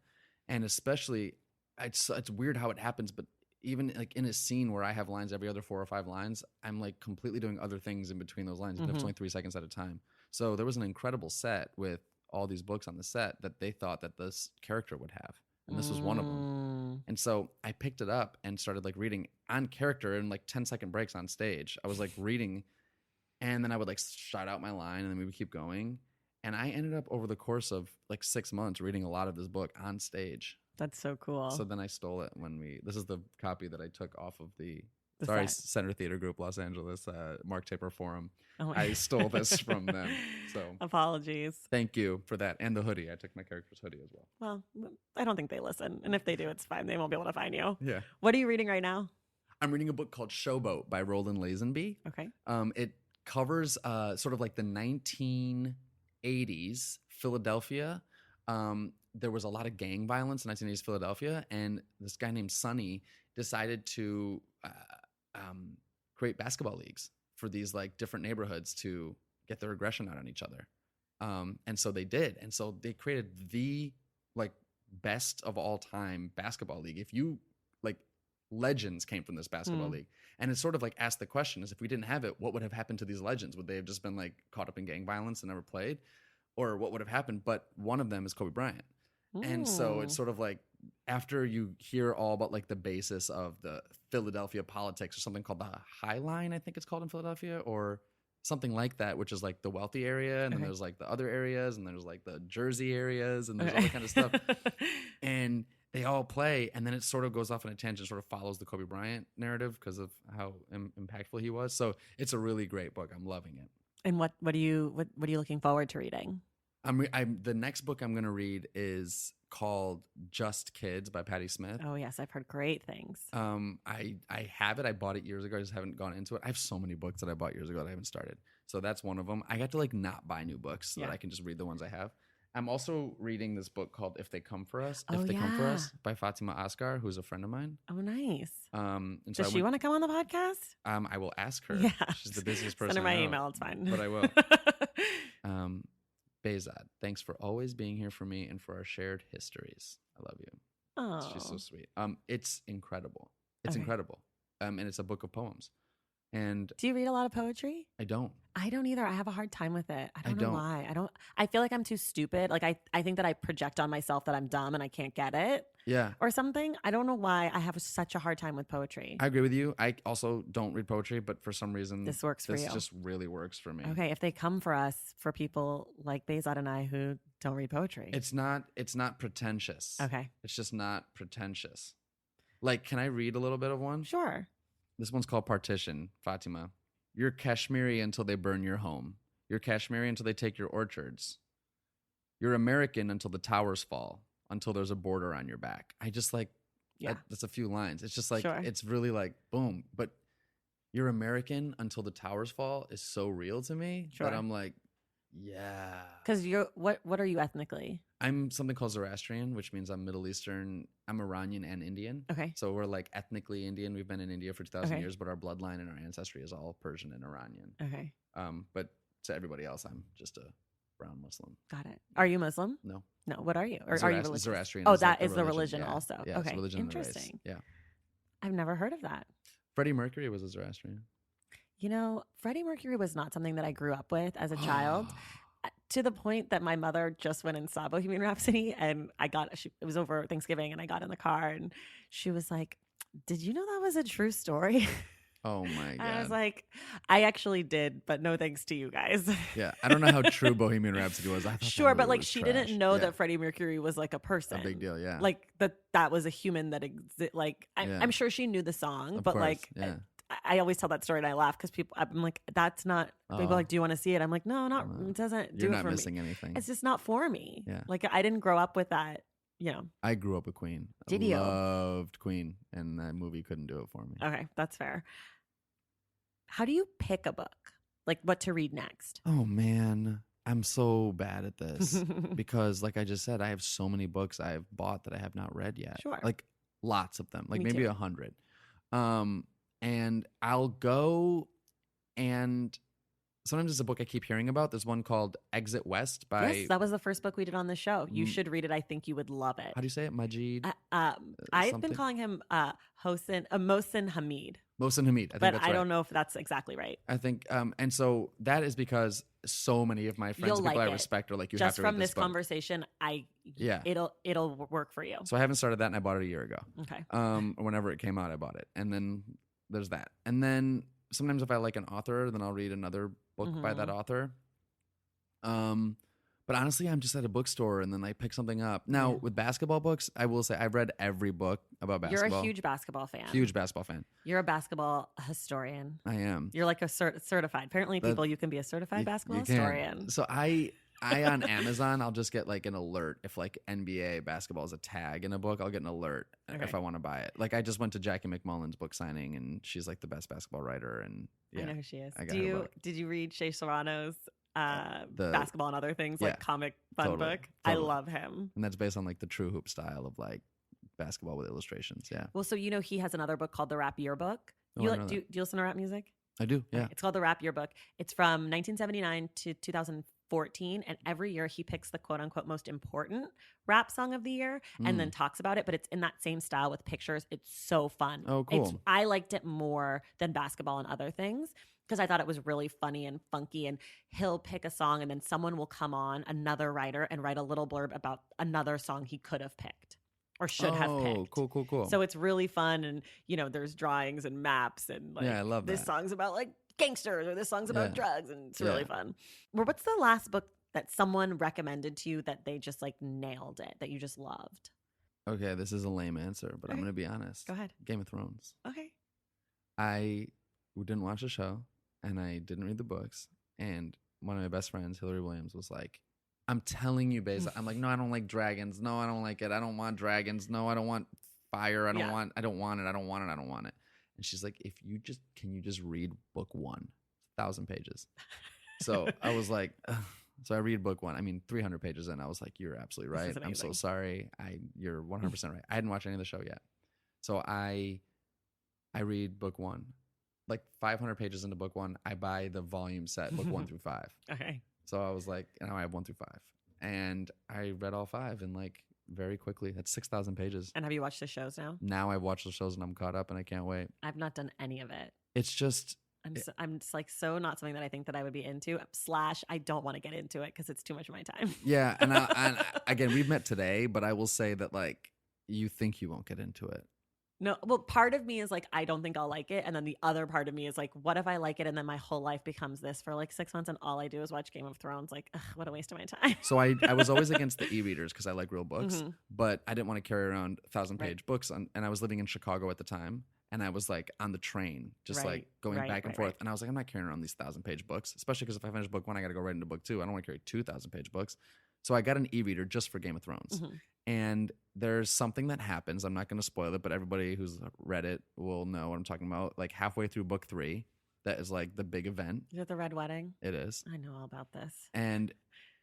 And especially, it's weird how it happens, but even like in a scene where I have lines every other 4 or 5 lines, I'm like completely doing other things in between those lines. It's only 3 seconds at a time. So there was an incredible set with all these books on the set that they thought that this character would have. And this was one of them. And so I picked it up and started like reading on character in like 10-second breaks on stage. I was like reading, and then I would like shout out my line, and then we would keep going. And I ended up over the course of like 6 months reading a lot of this book on stage. That's so cool. So then I stole it this is the copy that I took off of the set. Center Theater Group, Los Angeles, Mark Taper Forum. Oh I stole this from them. So apologies. Thank you for that. And the hoodie. I took my character's hoodie as well. Well, I don't think they listen. And if they do, it's fine. They won't be able to find you. Yeah. What are you reading right now? I'm reading a book called Showboat by Roland Lazenby. Okay. It covers sort of like the 1980s Philadelphia. There was a lot of gang violence in 1980s Philadelphia, and this guy named Sonny decided to create basketball leagues for these like different neighborhoods to get their aggression out on each other. And so they did. And so they created the like best of all time basketball league. If you like legends came from this basketball league. And it sort of like asked the question is if we didn't have it, what would have happened to these legends? Would they have just been like caught up in gang violence and never played? Or what would have happened? But one of them is Kobe Bryant. And so it's sort of like after you hear all about like the basis of the Philadelphia politics or something called the High Line, I think it's called in Philadelphia, or something like that, which is like the wealthy area. And then there's like the other areas, and there's like the Jersey areas, and there's all that kind of stuff. And they all play, and then it sort of goes off on a tangent, sort of follows the Kobe Bryant narrative because of how impactful he was. So it's a really great book. I'm loving it. And what are you looking forward to reading? The next book I'm going to read is called Just Kids by Patti Smith. Oh yes, I've heard great things. I have it. I bought it years ago. I just haven't gone into it. I have so many books that I bought years ago that I haven't started. So that's one of them. I got to like not buy new books so that I can just read the ones I have. I'm also reading this book called If They Come For Us. If They Come For Us by Fatima Asghar, who's a friend of mine. Oh, nice. And Does she want to come on the podcast? I will ask her. Yeah. She's the busiest person. Send her I my know, email. It's fine. But I will. Behzad, thanks for always being here for me and for our shared histories. I love you. Oh, she's so sweet. It's incredible. It's incredible. And it's a book of poems. And do you read a lot of poetry? I don't. I don't either. I have a hard time with it. I don't know why. I feel like I'm too stupid. Like I think that I project on myself that I'm dumb and I can't get it. Yeah. Or something. I don't know why I have such a hard time with poetry. I agree with you. I also don't read poetry, but for some reason this works for you. This just really works for me. Okay, if they come for us, for people like Behzad and I who don't read poetry. It's not pretentious. Okay. It's just not pretentious. Like, can I read a little bit of one? Sure. This one's called Partition, Fatima. You're Kashmiri until they burn your home. You're Kashmiri until they take your orchards. You're American until the towers fall, until there's a border on your back. I just like, that's a few lines. It's just like, It's really like, boom. But you're American until the towers fall is so real to me that I'm like, yeah. Because what are you ethnically? I'm something called Zoroastrian, which means I'm Middle Eastern. I'm Iranian and Indian. Okay. So we're like ethnically Indian. We've been in India for 2,000 years, but our bloodline and our ancestry is all Persian and Iranian. Okay. But to everybody else, I'm just a brown Muslim. Got it. Are you Muslim? No. No. What are you? Or are you religious? Zoroastrian. Oh, that is the religion also. Yeah, okay. It's religion. Interesting. Yeah. I've never heard of that. Freddie Mercury was a Zoroastrian. You know, Freddie Mercury was not something that I grew up with as a child. To the point that my mother just went and saw Bohemian Rhapsody, and it was over Thanksgiving, and I got in the car, and she was like, "Did you know that was a true story?" Oh my God. I was like, I actually did, but no thanks to you guys. Yeah. I don't know how true Bohemian Rhapsody was. I thought sure, but like she didn't know that Freddie Mercury was like a person. A big deal, yeah. Like that was a human that like I'm sure she knew the song, of but course, like I always tell that story and I laugh because I'm like, that's not. People are like, do you want to see it? I'm like, no, not. It doesn't do it for me. You're not missing anything. It's just not for me. Yeah. Like I didn't grow up with that. You know. I grew up with Queen. Did you? Loved Queen, and that movie couldn't do it for me. Okay, that's fair. How do you pick a book? Like what to read next? Oh man, I'm so bad at this because, like I just said, I have so many books I've bought that I have not read yet. Sure. Like lots of them, like Me maybe too. 100. And I'll go and sometimes it's a book I keep hearing about. There's one called Exit West by... Yes, that was the first book we did on the show. You should read it. I think you would love it. How do you say it? Majid? I've been calling him Mohsin Hamid. Mohsin Hamid. I think but that's I right. don't know if that's exactly right. I think, and so that is because so many of my friends, people I respect, are like, you have to read just from this book. Conversation, it'll work for you. So I haven't started that, and I bought it a year ago. Okay. Whenever it came out, I bought it, and then there's that, and then sometimes if I like an author, then I'll read another book by that author. But honestly, I'm just at a bookstore and then I pick something up. Now, Yeah. with basketball books, I will say I've read every book about You're a basketball. huge basketball fan. Huge basketball fan. You're a basketball historian. I am. You're like a certified. Apparently, That people, you can be a certified basketball you can. historian. So I on Amazon, I'll just get like an alert if like NBA basketball is a tag in a book. I'll get an alert if I want to buy it. Like I just went to Jackie McMullen's book signing, and she's like the best basketball writer. And I know who she is. I got her book. Did you read Shea Serrano's the basketball and other things, like comic fun totally, book? totally. I love him. And that's based on like the true hoop style of like basketball with illustrations. Yeah. Well, so he has another book called The Rap Yearbook. Oh, You I like know do you listen to rap music? I do. Yeah. Okay, it's called The Rap Yearbook. It's from 1979 to 2014, and every year he picks the quote unquote most important rap song of the year and then talks about it. But it's in that same style with pictures. It's so fun. Oh, cool. I liked it more than basketball and other things because I thought it was really funny and funky. And he'll pick a song, and then someone will come on, another writer, and write a little blurb about another song he could have picked or should have picked. Oh, cool. So it's really fun, and there's drawings and maps, and like, I love this that. song's about like gangsters, or this song's about Yeah. drugs, and it's really fun. Well, what's the last book that someone recommended to you that they just like nailed it, that you just loved? Okay, this is a lame answer, but I'm Okay. going to be honest. Go ahead. Game of Thrones. Okay. I didn't watch the show, and I didn't read the books. And one of my best friends, Hillary Williams, was like, I'm telling you, Behzad. I'm like, no, I don't like dragons. No, I don't like it. I don't want dragons. No, I don't want fire. I don't want it. I don't want it. And she's like, can you just read book 1? 1,000 pages. So I was like, ugh. So I read book 1. I mean, 300 pages in. I was like, you're absolutely right. I'm so sorry. You're 100% right. I hadn't watched any of the show yet. So I read book 1. Like 500 pages into book 1, I buy the volume set, book 1 through 5. Okay. So I was like, now I have 1 through 5. And I read all 5 and like very quickly. That's 6,000 pages. And have you watched the shows now? Now I've watched the shows and I'm caught up and I can't wait. I've not done any of it. It's just, I'm just like so not something that I think that I would be into. / I don't want to get into it because it's too much of my time. yeah. And again, we've met today, but I will say that like you think you won't get into it. No, well, part of me is like, I don't think I'll like it. And then the other part of me is like, what if I like it and then my whole life becomes this for like 6 months and all I do is watch Game of Thrones? Like, ugh, what a waste of my time. So I was always against the e-readers because I like real books, but I didn't want to carry around 1,000-page books. And I was living in Chicago at the time. And I was like on the train, just like going back and forth. And I was like, I'm not carrying around these 1,000-page books, especially because if I finish book 1, I got to go right into book 2. I don't want to carry 2,000-page books. So I got an e-reader just for Game of Thrones. And there's something that happens. I'm not going to spoil it, but everybody who's read it will know what I'm talking about. Like halfway through book 3, that is like the big event. Is it the Red Wedding? It is. I know all about this. And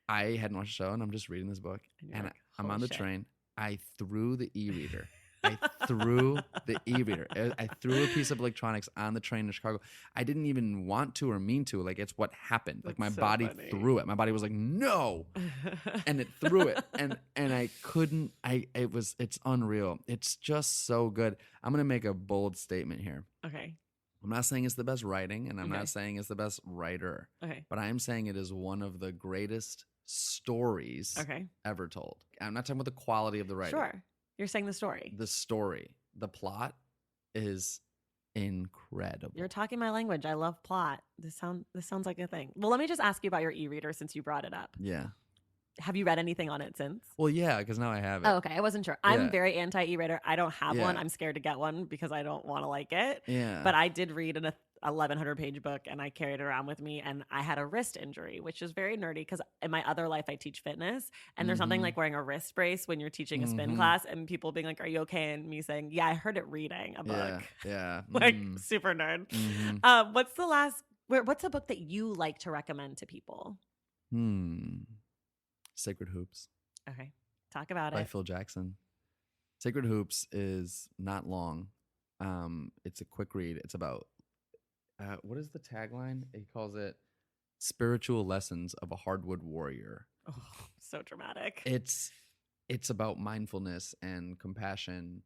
I hadn't watched the show, and I'm just reading this book. And like, I'm on the train. I threw the e-reader. I threw the e-reader. I threw a piece of electronics on the train in Chicago. I didn't even want to or mean to. Like, it's what happened. Like, my body threw it. My body was like, no. And it threw it. And I couldn't. It's unreal. It's just so good. I'm going to make a bold statement here. Okay. I'm not saying it's the best writing, and I'm not saying it's the best writer. Okay. But I am saying it is one of the greatest stories ever told. I'm not talking about the quality of the writing. Sure. You're saying the story. The story. The plot is incredible. You're talking my language. I love plot. This sounds like a thing. Well, let me just ask you about your e-reader since you brought it up. Yeah. Have you read anything on it since? Well, yeah, because now I have it. Oh, okay. I wasn't sure. I'm very anti e-reader. I don't have one. I'm scared to get one because I don't want to like it. Yeah. But I did read an 1,100-page book and I carried it around with me, and I had a wrist injury, which is very nerdy because in my other life I teach fitness, and there's something like wearing a wrist brace when you're teaching a spin class and people being like, are you okay? And me saying, yeah, I heard it reading a book. Yeah. Like super nerd. What's a book that you like to recommend to people? Sacred Hoops. Okay. Talk about by it. Phil Jackson. Sacred Hoops is not long. It's a quick read. It's about what is the tagline? He calls it "Spiritual Lessons of a Hardwood Warrior." Oh, so dramatic. It's about mindfulness and compassion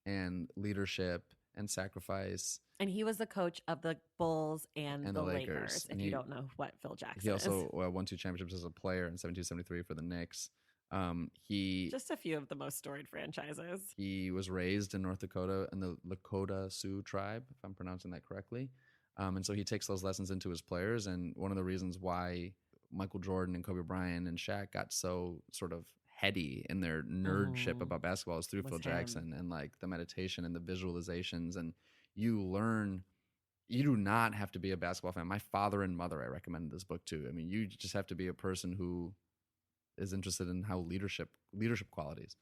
and leadership and sacrifice. And he was the coach of the Bulls and the Lakers. Lakers. If you don't know what Phil Jackson He also is. won 2 championships as a player in 72-73 for the Knicks. Just a few of the most storied franchises. He was raised in North Dakota in the Lakota Sioux tribe, if I'm pronouncing that correctly. And so he takes those lessons into his players. And one of the reasons why Michael Jordan and Kobe Bryant and Shaq got so sort of heady in their nerdship about basketball is through Was Phil him. Jackson and like the meditation and the visualizations, and you learn. You do not have to be a basketball fan. My father and mother, I recommended this book to. I mean, you just have to be a person who is interested in how leadership qualities.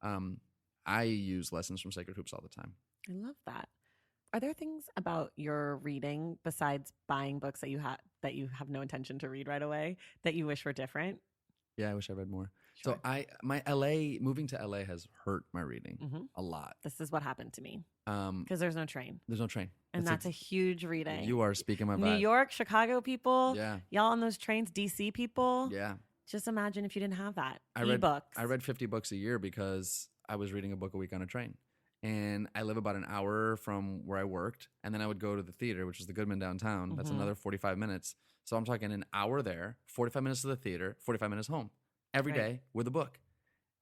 I use Lessons from Sacred Hoops all the time. I love that. Are there things about your reading besides buying books that you have no intention to read right away that you wish were different? Yeah, I wish I read more. Sure. So moving to LA has hurt my reading a lot. This is what happened to me because there's no train. There's no train. And that's a huge reading. You are speaking my vibe. New York, Chicago people, Yeah. y'all on those trains, DC people. Yeah. Just imagine if you didn't have that. E-books. I read 50 books a year because I was reading a book a week on a train. And I live about an hour from where I worked. And then I would go to the theater, which is the Goodman downtown. That's another 45 minutes. So I'm talking an hour there, 45 minutes to the theater, 45 minutes home. Every day with a book.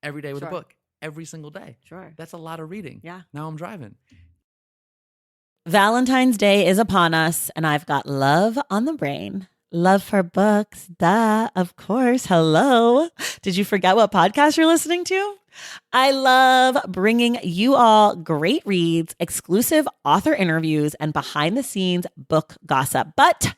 Every day with a book. Every single day. Sure. That's a lot of reading. Yeah. Now I'm driving. Valentine's Day is upon us, and I've got love on the brain. Love for books. Duh, of course. Hello. Did you forget what podcast you're listening to? I love bringing you all great reads, exclusive author interviews, and behind the scenes book gossip. But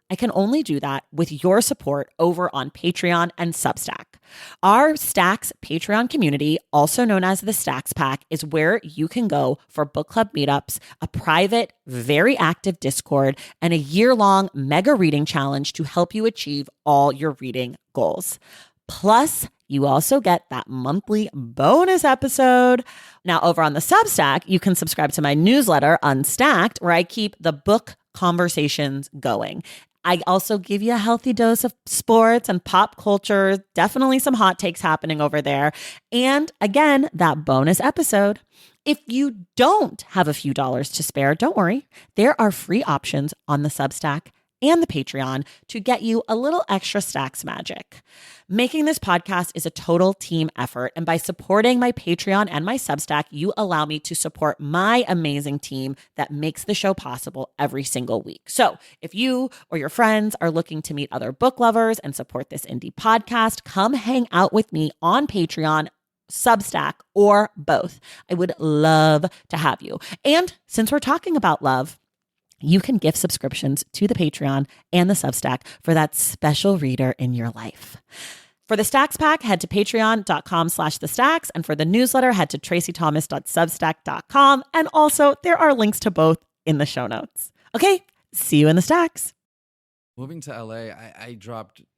I can only do that with your support over on Patreon and Substack. Our Stacks Patreon community, also known as the Stacks Pack, is where you can go for book club meetups, a private, very active Discord, and a year-long mega reading challenge to help you achieve all your reading goals. Plus, you also get that monthly bonus episode. Now, over on the Substack, you can subscribe to my newsletter, Unstacked, where I keep the book conversations going. I also give you a healthy dose of sports and pop culture, definitely some hot takes happening over there. And again, that bonus episode. If you don't have a few dollars to spare, don't worry. There are free options on the Substack and the Patreon to get you a little extra Stacks magic. Making this podcast is a total team effort, and by supporting my Patreon and my Substack, you allow me to support my amazing team that makes the show possible every single week. So if you or your friends are looking to meet other book lovers and support this indie podcast, come hang out with me on Patreon, Substack, or both. I would love to have you. And since we're talking about love, you can gift subscriptions to the Patreon and the Substack for that special reader in your life. For the Stacks Pack, head to patreon.com/thestacks. And for the newsletter, head to tracythomas.substack.com. And also, there are links to both in the show notes. Okay, see you in the Stacks. Moving to LA,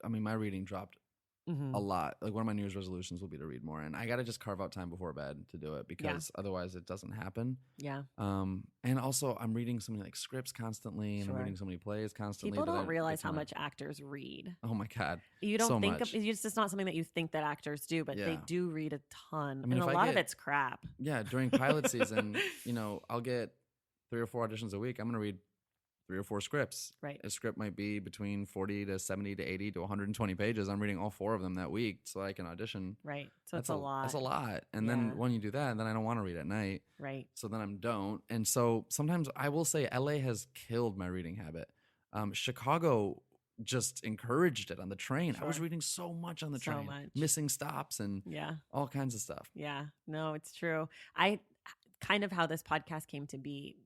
my reading dropped a lot. Like one of my New Year's resolutions will be to read more. And I got to just carve out time before bed to do it because otherwise it doesn't happen. Yeah. And also I'm reading so many like scripts constantly and I'm reading so many plays constantly. People don't realize how much actors read. Oh my God. You don't think of it's just not something that you think that actors do, but they do read a ton. I mean, and a lot of it's crap. Yeah. During pilot season, I'll get 3 or 4 auditions a week. I'm going to read 3 or 4 scripts. Right. A script might be between 40 to 70 to 80 to 120 pages. I'm reading all 4 of them that week so I can audition. Right. So it's a lot. That's a lot. And then when you do that, then I don't want to read at night. Right. So then I don't. And so sometimes I will say LA has killed my reading habit. Chicago just encouraged it on the train. Sure. I was reading so much on the train. Missing stops and all kinds of stuff. Yeah. No, it's true. Kind of how this podcast came to be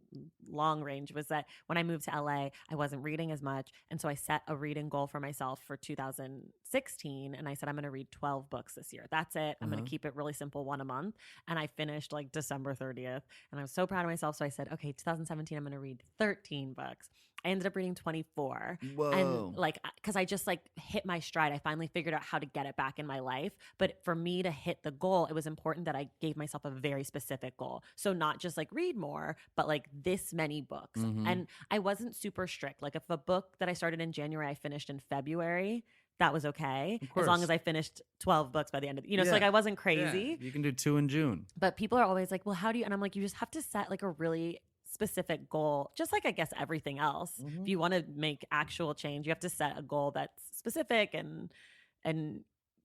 long range was that when I moved to LA, I wasn't reading as much. And so I set a reading goal for myself for 2016. And I said, I'm going to read 12 books this year. That's it. I'm going to keep it really simple, 1 a month. And I finished like December 30th. And I was so proud of myself. So I said, okay, 2017, I'm going to read 13 books. I ended up reading 24. Whoa. And because I just hit my stride. I finally figured out how to get it back in my life. But for me to hit the goal, it was important that I gave myself a very specific goal. So not just read more, but this many books. And I wasn't super strict. If a book that I started in January, I finished in February, that was okay. As long as I finished 12 books by the end of so I wasn't crazy. Yeah. You can do 2 in June. But people are always well, how do you? And I'm you just have to set a really specific goal, just I guess everything else. If you want to make actual change, you have to set a goal that's specific and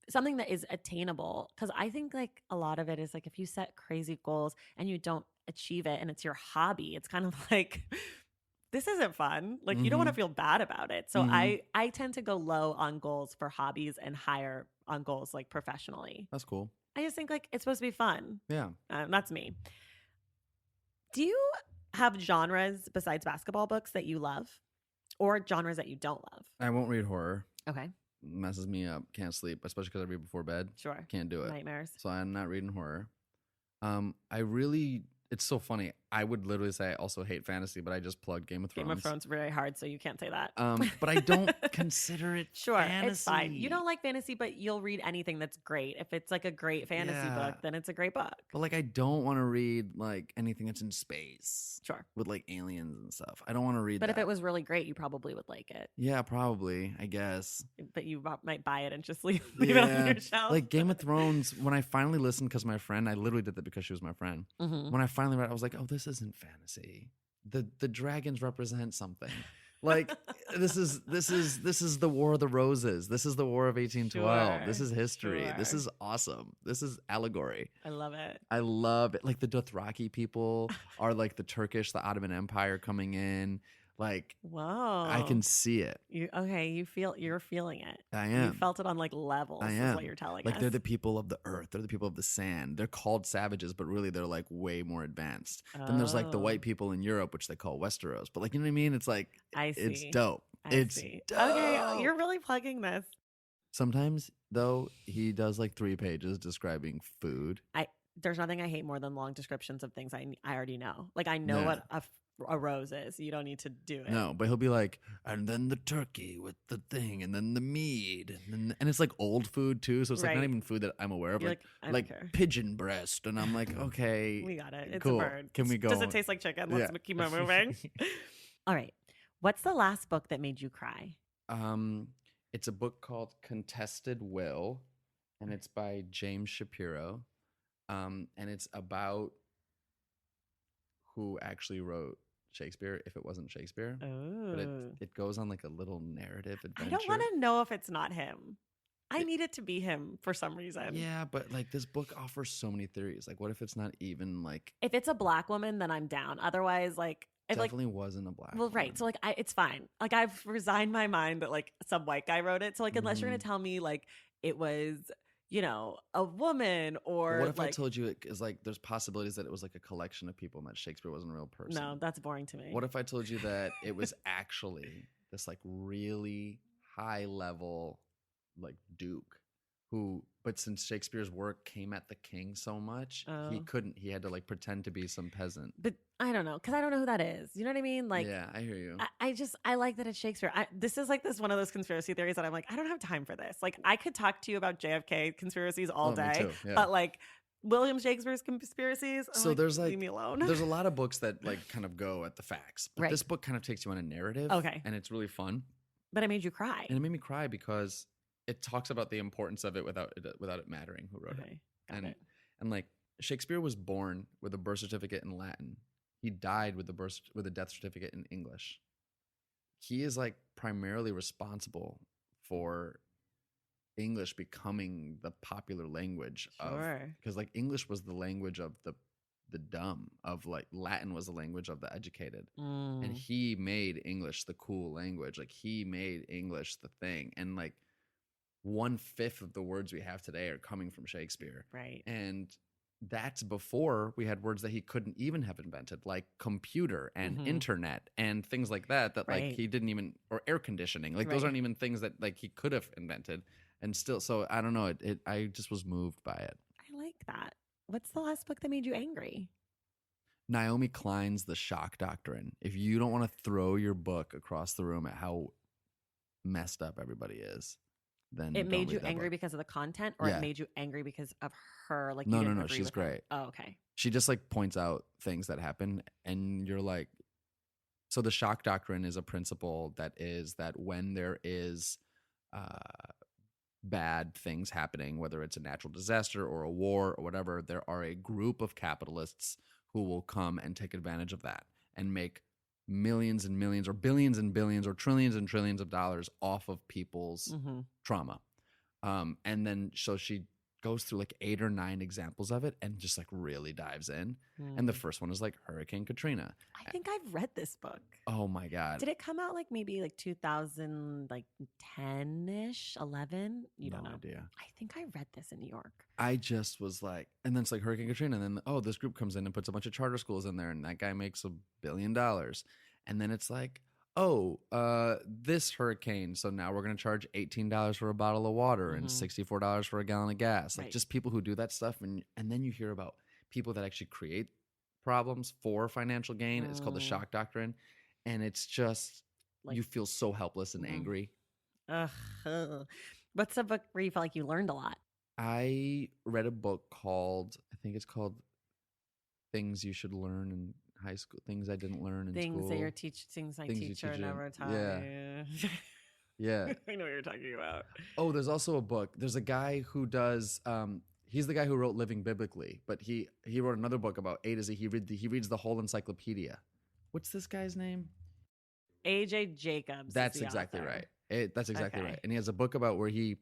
something that is attainable. Because I think a lot of it is if you set crazy goals and you don't achieve it and it's your hobby, it's kind of this isn't fun. Like you don't want to feel bad about it. So I tend to go low on goals for hobbies and higher on goals like professionally. That's cool. I just think like it's supposed to be fun. Yeah. That's me. Do you have genres besides basketball books that you love or genres that you don't love? I won't read horror. Okay. Messes me up. Can't sleep, especially because I read before bed. Sure. Can't do it. Nightmares. So I'm not reading horror. It's so funny. I would literally say I also hate fantasy, but I just plugged Game of Thrones. Game of Thrones very hard, so you can't say that. But I don't consider it sure, fantasy. It's fine. You don't like fantasy, but you'll read anything that's great. If it's like a great fantasy book, then it's a great book. But like, I don't want to read like anything that's in space. Sure. With like aliens and stuff. I don't want to read But that. if it was really great, you probably would like it. Yeah, probably, I guess. But you might buy it and just leave it on your shelf. Like Game of Thrones, when I finally listened, because my friend, I literally did that because she was my friend. When I finally read it, I was like, oh, this isn't fantasy. The dragons represent something. Like this is the War of the Roses. This is the War of 1812. Sure, this is history. sure. This is awesome. This is allegory. I love it. I love it. Like the Dothraki people are like the Ottoman Empire coming in. Like, whoa, I can see it. You're feeling it. I am. You felt it on like levels. I Is am. what you're telling like us. they're the people of the earth. They're the people of the sand. They're called savages, but really they're like way more advanced. Then there's like the white people in Europe, which they call Westeros. But like, you know what I mean? It's like, I see. It's dope. I see. Dope. Okay, you're really plugging this. Sometimes though, he does like 3 pages describing food. There's nothing I hate more than long descriptions of things I already know. Like I know what a rose is. You don't need to do it. No, but he'll be like, and then the turkey with the thing, and then the mead, and it's like old food too. So it's like not even food that I'm aware of. You're like pigeon breast, and I'm like, okay, we got it. It's cool. a bird. Can we go? Does it taste like chicken? Let's keep it moving. All right. What's the last book that made you cry? It's a book called Contested Will, and it's by James Shapiro, and it's about who actually wrote Shakespeare if it wasn't Shakespeare. Oh. But it goes on like a little narrative adventure. I don't want to know if it's not him. I need it to be him for some reason. Yeah, but like this book offers so many theories. Like, what if it's not even like... If it's a black woman, then I'm down. Otherwise, like... It definitely wasn't a black woman. Right. So like it's fine. Like I've resigned my mind that like some white guy wrote it. So like unless you're going to tell me like it was... a woman or what if I told you it is like there's possibilities that it was like a collection of people and that Shakespeare wasn't a real person? No, that's boring to me. What if I told you that it was actually this like really high level like duke but since Shakespeare's work came at the king so much, he had to like pretend to be some peasant. But I don't know, because I don't know who that is. You know what I mean? Like, yeah, I hear you. I like that it's Shakespeare. This is like one of those conspiracy theories that I'm like, I don't have time for this. Like, I could talk to you about JFK conspiracies all day, me too, yeah. but like William Shakespeare's conspiracies, there's like, leave me alone. There's a lot of books that like kind of go at the facts, but this book kind of takes you on a narrative. Okay, and it's really fun. But it made you cry. And it made me cry because it talks about the importance of it without it mattering who wrote it. And like Shakespeare was born with a birth certificate in Latin. He died with a death certificate in English. He is like primarily responsible for English becoming the popular language because like English was the language of the dumb, of like Latin was the language of the educated. And he made English the cool language. Like he made English the thing. And like 1/5 of the words we have today are coming from Shakespeare. Right. And that's before we had words that he couldn't even have invented, like computer and internet and things like that like he didn't even, or air conditioning. Like those aren't even things that like he could have invented. And still, so I don't know. I just was moved by it. I like that. What's the last book that made you angry? Naomi Klein's The Shock Doctrine. If you don't want to throw your book across the room at how messed up everybody is, then it made you that angry book. Because of the content, or it made you angry because of her? Like, no, you didn't agree she's with her? great. Oh, okay. She just like points out things that happen, and you're like, so the shock doctrine is a principle that is that when there is bad things happening, whether it's a natural disaster or a war or whatever, there are a group of capitalists who will come and take advantage of that and make millions and millions or billions and billions or trillions and trillions of dollars off of people's trauma. And then so she goes through like 8 or 9 examples of it and just like really dives in. And the first one is like Hurricane Katrina. I think I've read this book. Oh my God. Did it come out like maybe like 2000, like 10-ish, 11? You don't No know. idea. I think I read this in New York. I just was like, and then it's like Hurricane Katrina, and then this group comes in and puts a bunch of charter schools in there, and that guy makes $1 billion. And then it's like, this hurricane, so now we're gonna charge $18 for a bottle of water and $64 for a gallon of gas. Like just people who do that stuff, and then you hear about people that actually create problems for financial gain. It's called the shock doctrine, and it's just Like- you feel so helpless and angry. Ugh. What's a book where you felt like you learned a lot? I read a book called, I think it's called Things You Should Learn in High School, Things I Didn't Learn in Things School. that your things my Things you teacher teach in- never taught yeah. you. Yeah. I know what you're talking about. Oh, there's also a book. There's a guy who does, he's the guy who wrote Living Biblically, but he wrote another book about A to Z. He reads the whole encyclopedia. What's this guy's name? AJ Jacobs. is That's the exactly author. right. That's exactly Okay. right. And he has a book about where he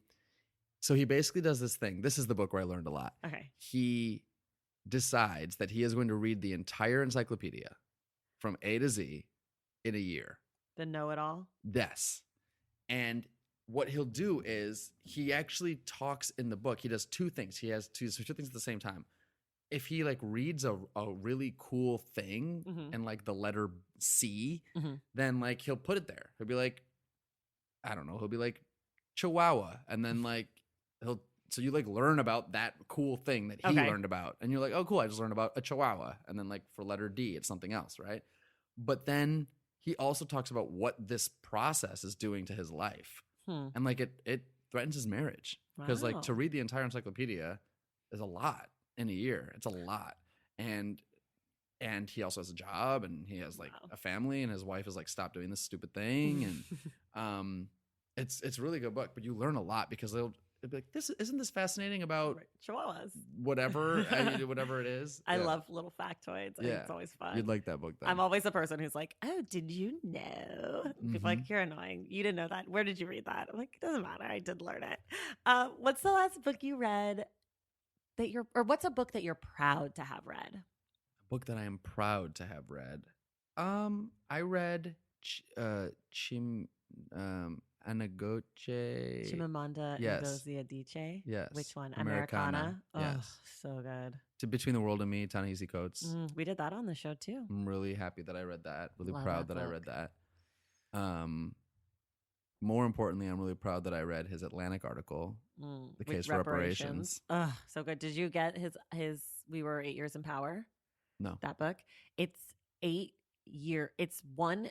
basically does this thing. This is the book where I learned a lot. Okay. He decides that he is going to read the entire encyclopedia from A to Z in a year. The know-it-all. Yes. And what he'll do is he actually talks in the book. He does two things. He has two things at the same time. If he like reads a really cool thing and like the letter C, then like he'll put it there. He'll be like, I don't know, he'll be like Chihuahua. And then like so you like learn about that cool thing that he learned about. And you're like, oh cool, I just learned about a Chihuahua. And then like for letter D, it's something else, right? But then he also talks about what this process is doing to his life. And like it threatens his marriage. Because like to read the entire encyclopedia is a lot in a year. It's a lot. And he also has a job and he has like a family and his wife is like, stop doing this stupid thing. And it's a really good book, but you learn a lot because they'll be like, isn't this fascinating about Chihuahuas. whatever whatever it is. I love little factoids. I think it's always fun. You'd like that book then. I'm always the person who's like, oh, did you know? People are like, you're annoying. You didn't know that. Where did you read that? I'm like, it doesn't matter. I did learn it. What's the last book you read or what's a book that you're proud to have read? A book that I am proud to have read. I read Anagoche. Chimamanda Ngozi Adichie. Yes. Which one? Americana. Oh, Yes. so good. To Between the World and Me, Ta-Nehisi Coates. We did that on the show too. I'm really happy that I read that. Really Love proud that that I book. read that. More importantly, I'm really proud that I read his Atlantic article, The Case for Reparations. Oh, so good. Did you get his We Were 8 Years in Power? No. That book? It's it's one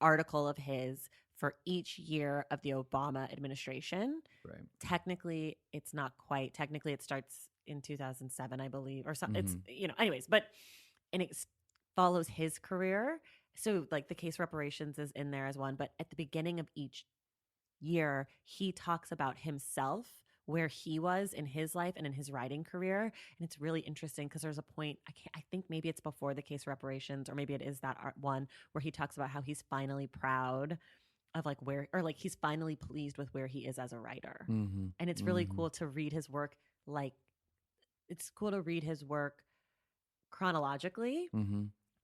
article of his for each year of the Obama administration. Right. Technically, it's not quite. Technically, it starts in 2007, I believe, or something. It's, anyways, and it follows his career. So like the Case for Reparations is in there as one, but at the beginning of each year, he talks about himself, where he was in his life and in his writing career. And it's really interesting because there's a point, I think maybe it's before the Case for Reparations, or maybe it is that one where he talks about how he's finally proud of like he's finally pleased with where he is as a writer. And it's really cool to read his work. It's cool to read his work chronologically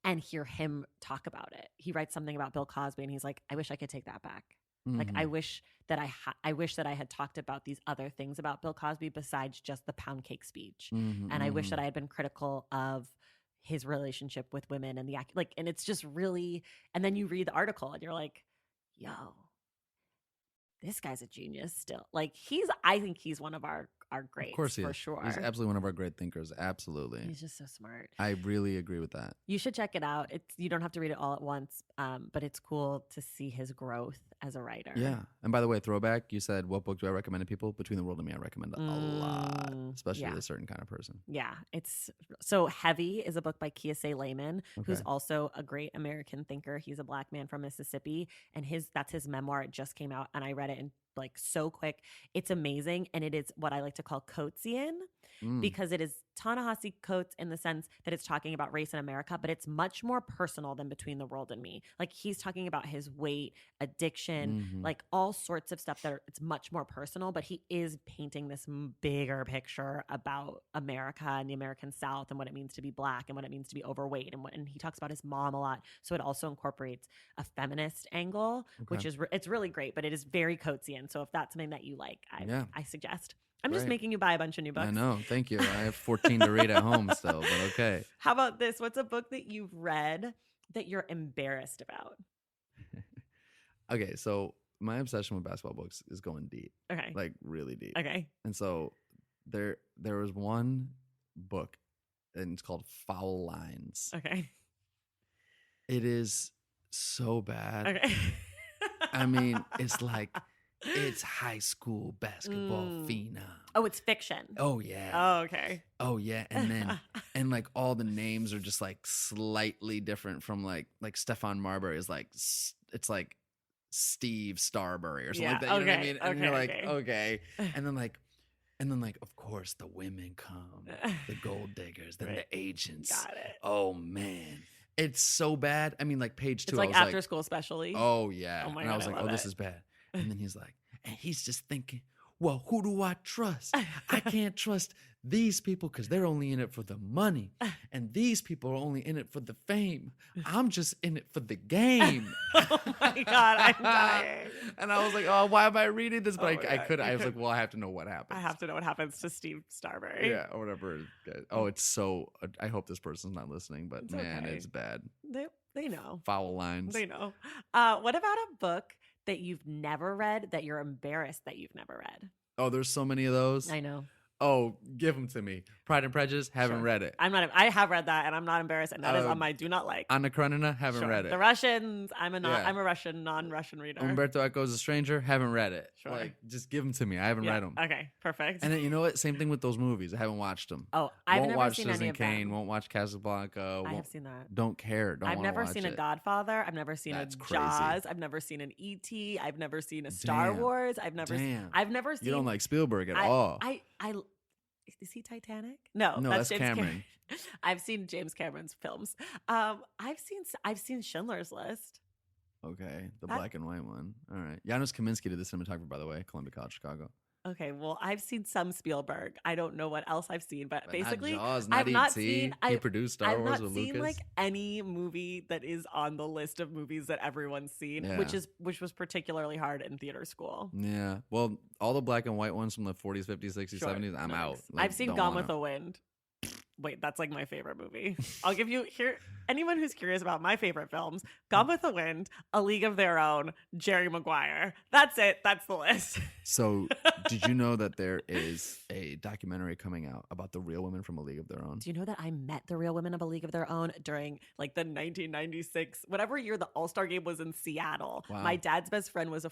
and hear him talk about it. He writes something about Bill Cosby and he's like, I wish I could take that back. Like, I wish that I had talked about these other things about Bill Cosby besides just the pound cake speech. And I wish that I had been critical of his relationship with women and and it's just really, and then you read the article and you're like, yo, this guy's a genius still. Like I think he's one of our greats. Of course he for is. sure. He's absolutely one of our great thinkers. Absolutely. He's just so smart. I really agree with that. You should check it out. You don't have to read it all at once, but it's cool to see his growth as a writer. Yeah. And by the way, throwback, you said, what book do I recommend to people? Between the World and Me, I recommend a lot, especially to a certain kind of person. Yeah. It's so Heavy is a book by Kiese Layman, who's also a great American thinker. He's a Black man from Mississippi, and that's his memoir. It just came out and I read it in like so quick. It's amazing. And it is what I like to call Coatsian, because it is Ta-Nehisi Coates in the sense that it's talking about race in America, but it's much more personal than Between the World and Me. Like he's talking about his weight, addiction, like all sorts of stuff it's much more personal, but he is painting this bigger picture about America and the American South and what it means to be Black and what it means to be overweight, and he talks about his mom a lot. So it also incorporates a feminist angle, which is it's really great, but it is very Coatesian. So if that's something that you like, I suggest. I'm just making you buy a bunch of new books. I know. Thank you. I have 14 to read at home still, but okay. How about this? What's a book that you've read that you're embarrassed about? Okay, so my obsession with basketball books is going deep. Okay. Like really deep. Okay. And so there was one book and it's called Foul Lines. Okay. It is so bad. Okay. I mean, it's like it's high school basketball phenom. Oh, it's fiction. Oh yeah. Oh, okay. Oh yeah. And then and like all the names are just like slightly different from like Stefan Marbury is like it's like Steve Starbury or something like that. You know what I mean? And you're like, okay. And then like of course the women come, the gold diggers, then the agents. Got it. Oh man. It's so bad. I mean, like page 2. It's like I was after school specially. Oh yeah. Oh my and God, I was like, oh, this is bad. And then he's like, and he's just thinking, well, who do I trust? I can't trust these people because they're only in it for the money. And these people are only in it for the fame. I'm just in it for the game. Oh my God, I'm dying. And I was like, oh, why am I reading this? But I was like, well, I have to know what happens. I have to know what happens to Steve Starbury. Yeah, or whatever. Oh, it's so, I hope this person's not listening, but man, it's bad. They know. Foul Lines. They know. What about a book that you've never read that you're embarrassed that you've never read? Oh, there's so many of those. I know. Oh, give them to me. Pride and Prejudice, haven't read it. I have read that and I'm not embarrassed, and that is on my do not like. Anna Karenina, haven't read it. The Russians, I'm a Russian, non-Russian reader. Umberto Eco's A Stranger, haven't read it. Sure. Like, just give them to me. I haven't read them. Okay, perfect. And then you know what? Same thing with those movies. I haven't watched them. Oh, I've won't never watch seen Citizen any of Kane, them. Won't watch Casablanca. I have seen that. Don't care. Don't I've want to never watch seen it. A Godfather. I've never seen That's a crazy. Jaws. I've never seen an E.T. I've never seen a Star Wars. I've never seen. You don't like Spielberg at all. Is he Titanic? No, that's James Cameron. I've seen James Cameron's films. I've seen Schindler's List. Okay, the black and white one. All right. Janusz Kaminski did the cinematographer, by the way, Columbia College, Chicago. Okay, well, I've seen some Spielberg. I don't know what else I've seen, but basically, not Jaws, I've not E.T. seen. He produced Star Wars with Lucas. I've not seen like any movie that is on the list of movies that everyone's seen, which was particularly hard in theater school. Yeah, well, all the black and white ones from the 40s, 50s, 60s, 70s, I'm out. Like, I've seen Gone with the Wind. Wait, that's like my favorite movie. I'll give you here. Anyone who's curious about my favorite films: Gone with the Wind, A League of Their Own, Jerry Maguire. That's it. That's the list. So, did you know that there is a documentary coming out about the real women from A League of Their Own? Do you know that I met the real women of A League of Their Own during like the 1996, whatever year the All-Star game was in Seattle? Wow. My dad's best friend was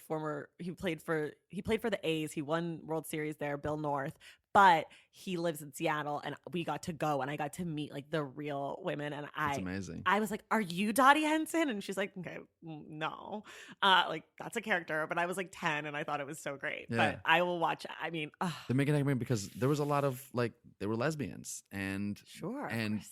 he played for the A's. He won World Series there, Bill North. But he lives in Seattle, and we got to go, and I got to meet like the real women, and That's amazing. I was like, "Are you Dottie Henson?" And she's like, "Okay, no, like that's a character." But I was like 10, and I thought it was so great. Yeah. But I will watch. I mean, they're making that because there was a lot of like they were lesbians, and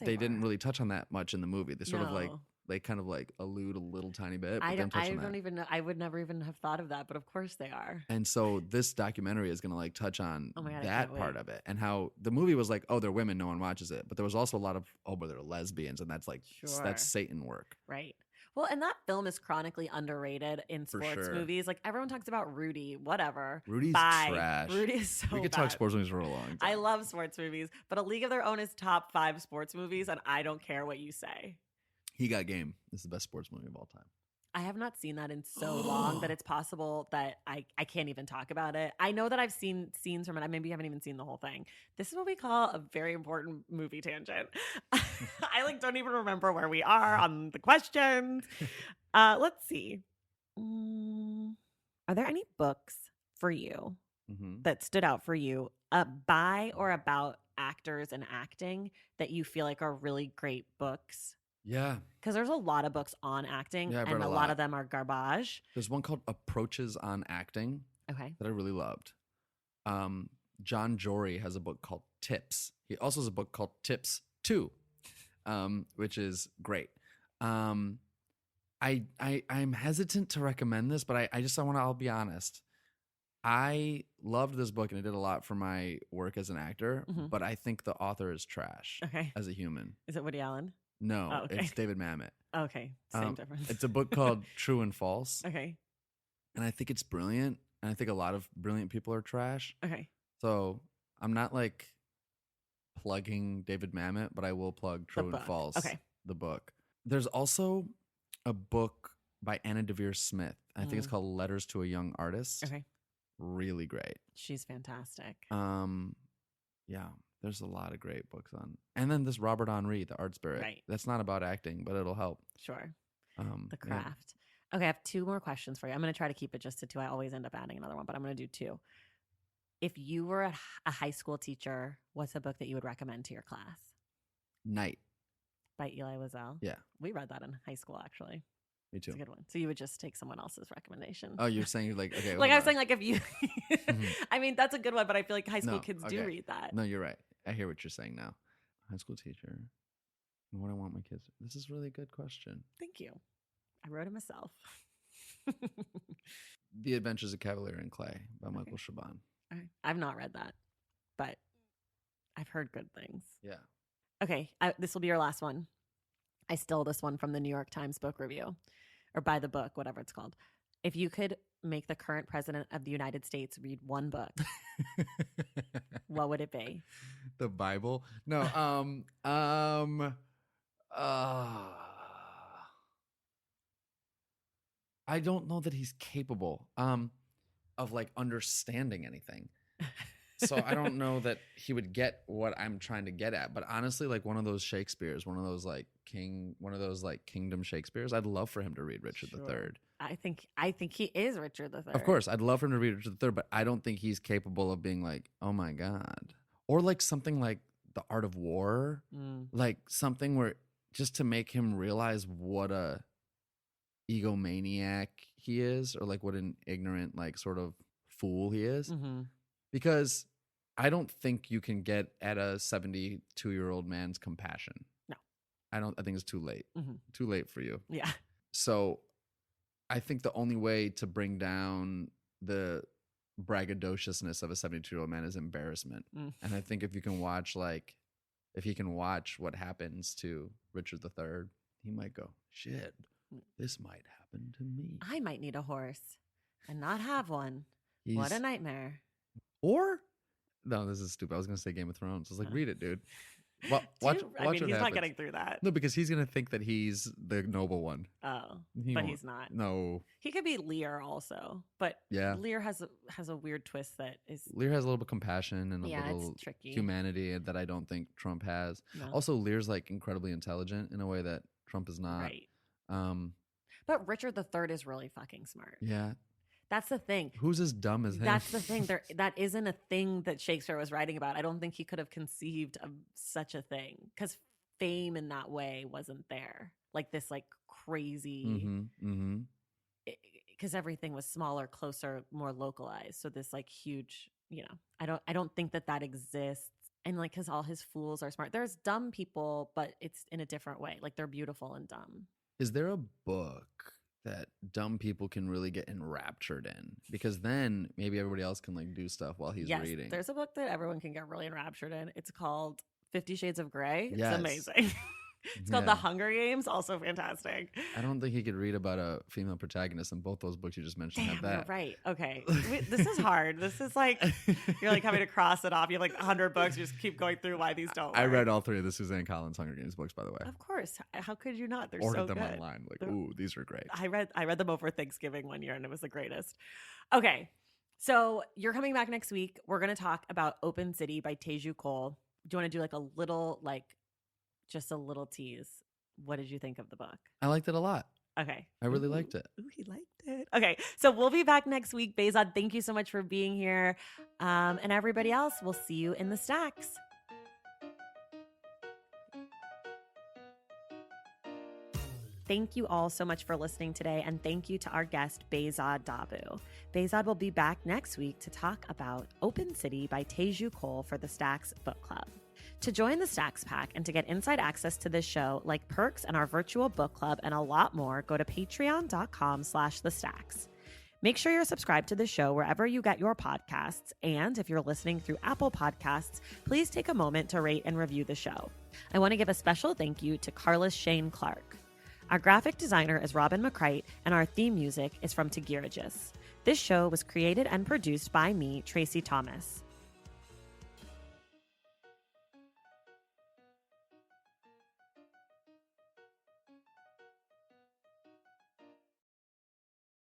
they didn't really touch on that much in the movie. They sort of like. They kind of like allude a little tiny bit. But I don't even know. I would never even have thought of that, but of course they are. And so this documentary is going to like touch on God, that part of it, and how the movie was like, oh, they're women, no one watches it, but there was also a lot of but they're lesbians, and that's like that's Satan work, right? Well, and that film is chronically underrated in sports movies. Like everyone talks about Rudy, whatever. Rudy's trash. Rudy is so We could talk sports movies for a long time. I love sports movies, but A League of Their Own is top 5 sports movies, and I don't care what you say. He Got Game is the best sports movie of all time. I have not seen that in so long that it's possible that I can't even talk about it. I know that I've seen scenes from it. I maybe haven't even seen the whole thing. This is what we call a very important movie tangent. I like don't even remember where we are on the questions. Let's see. Are there any books for you that stood out for you by or about actors and acting that you feel like are really great books? Yeah. Because there's a lot of books on acting, and a lot of them are garbage. There's one called Approaches on Acting. Okay. That I really loved. John Jory has a book called Tips. He also has a book called Tips 2, which is great. I'm hesitant to recommend this, but I'll be honest. I loved this book and it did a lot for my work as an actor, but I think the author is trash as a human. Is it Woody Allen? No, Oh, okay. It's David Mamet. Okay, same difference. It's a book called True and False. Okay. And I think it's brilliant. And I think a lot of brilliant people are trash. Okay. So I'm not like plugging David Mamet, but I will plug True and False, the book. There's also a book by Anna Devere Smith. I think it's called Letters to a Young Artist. Okay. Really great. She's fantastic. Yeah, there's a lot of great books on. And then this Robert Henri, The Art Spirit. Right. That's not about acting, but it'll help. Sure. The Yeah. craft. Okay, I have 2 more questions for you. I'm going to try to keep it just to 2. I always end up adding another one, but I'm going to do 2. If you were a high school teacher, what's a book that you would recommend to your class? Night By Eli Wiesel. Yeah. We read that in high school, actually. Me too. It's a good one. So you would just take someone else's recommendation. Oh, you're saying like, okay. Like I was saying, like if you, I mean, that's a good one, but I feel like high school kids do okay. read that. No, you're right. I hear what you're saying now. High school teacher. What I want my kids. This is really a good question. Thank you. I wrote it myself. The Adventures of Cavalier and Clay by Michael Chabon. Okay. I've not read that, but I've heard good things. Yeah. Okay. This will be your last one. I stole this one from the New York Times book review, or by the book, whatever it's called. If you could make the current president of the United States read one book, what would it be? The Bible? No. I don't know that he's capable of like understanding anything. So I don't know that he would get what I'm trying to get at. But honestly, like one of those Shakespeare's, one of those like Kingdom Shakespeare's, I'd love for him to read Richard III. I think he is Richard III. Of course, I'd love for him to read Richard III, but I don't think he's capable of being like, oh my God. Or like something like The Art of War. Like something where just to make him realize what a egomaniac he is, or like what an ignorant, like sort of fool he is. Because I don't think you can get at a 72-year-old man's compassion. No. I think it's too late. Too late for you. Yeah. So I think the only way to bring down the braggadociousness of a 72-year-old man is embarrassment. And I think if he can watch what happens to Richard III, he might go, shit, this might happen to me. I might need a horse and not have one. What a nightmare. Or, no, this is stupid. I was going to say Game of Thrones. I was like, read it, dude. Watch he's not getting through that. No, because he's going to think that he's the noble one. Oh, but he's not. No. He could be Lear also, but yeah. Lear has a weird twist that is... Lear has a little bit of compassion and a little tricky humanity that I don't think Trump has. No. Also, Lear's like incredibly intelligent in a way that Trump is not. Right. But Richard III is really fucking smart. Yeah. That's the thing. Who's as dumb as him? That's the thing. That isn't a thing that Shakespeare was writing about. I don't think he could have conceived of such a thing because fame in that way wasn't there. Like this, like crazy. Because everything was smaller, closer, more localized. So this like huge, I don't think that exists. And like, because all his fools are smart. There's dumb people, but it's in a different way. Like they're beautiful and dumb. Is there a book that dumb people can really get enraptured in? Because then maybe everybody else can like do stuff while he's reading. There's a book that everyone can get really enraptured in. It's called 50 Shades of Grey. Yes. It's amazing. It's called The Hunger Games. Also fantastic. I don't think he could read about a female protagonist, and both those books you just mentioned have that. You're right. Okay. This is hard. This is like, you're like having to cross it off. You have like 100 books. You just keep going through why these don't work. I read all 3 of the Suzanne Collins Hunger Games books, by the way. Of course. How could you not? They're Ordered so them good. online. Like, ooh, these are great. I read them over Thanksgiving one year, and it was the greatest. Okay. So you're coming back next week. We're going to talk about Open City by Teju Cole. Do you want to do like a little, just a little tease? What did you think of the book? I liked it a lot. Okay. I really liked it. Ooh, he liked it. Okay. So we'll be back next week. Behzad, thank you so much for being here. And everybody else, we'll see you in the stacks. Thank you all so much for listening today, and thank you to our guest, Behzad Dabu. Behzad will be back next week to talk about Open City by Teju Cole for the Stacks Book Club. To join the Stacks Pack and to get inside access to this show, like perks and our virtual book club and a lot more, go to patreon.com/thestacks. Make sure you're subscribed to the show wherever you get your podcasts. And if you're listening through Apple Podcasts, please take a moment to rate and review the show. I want to give a special thank you to Carlos Shane Clark. Our graphic designer is Robin McCrite, and our theme music is from Tagirigis. This show was created and produced by me, Tracy Thomas.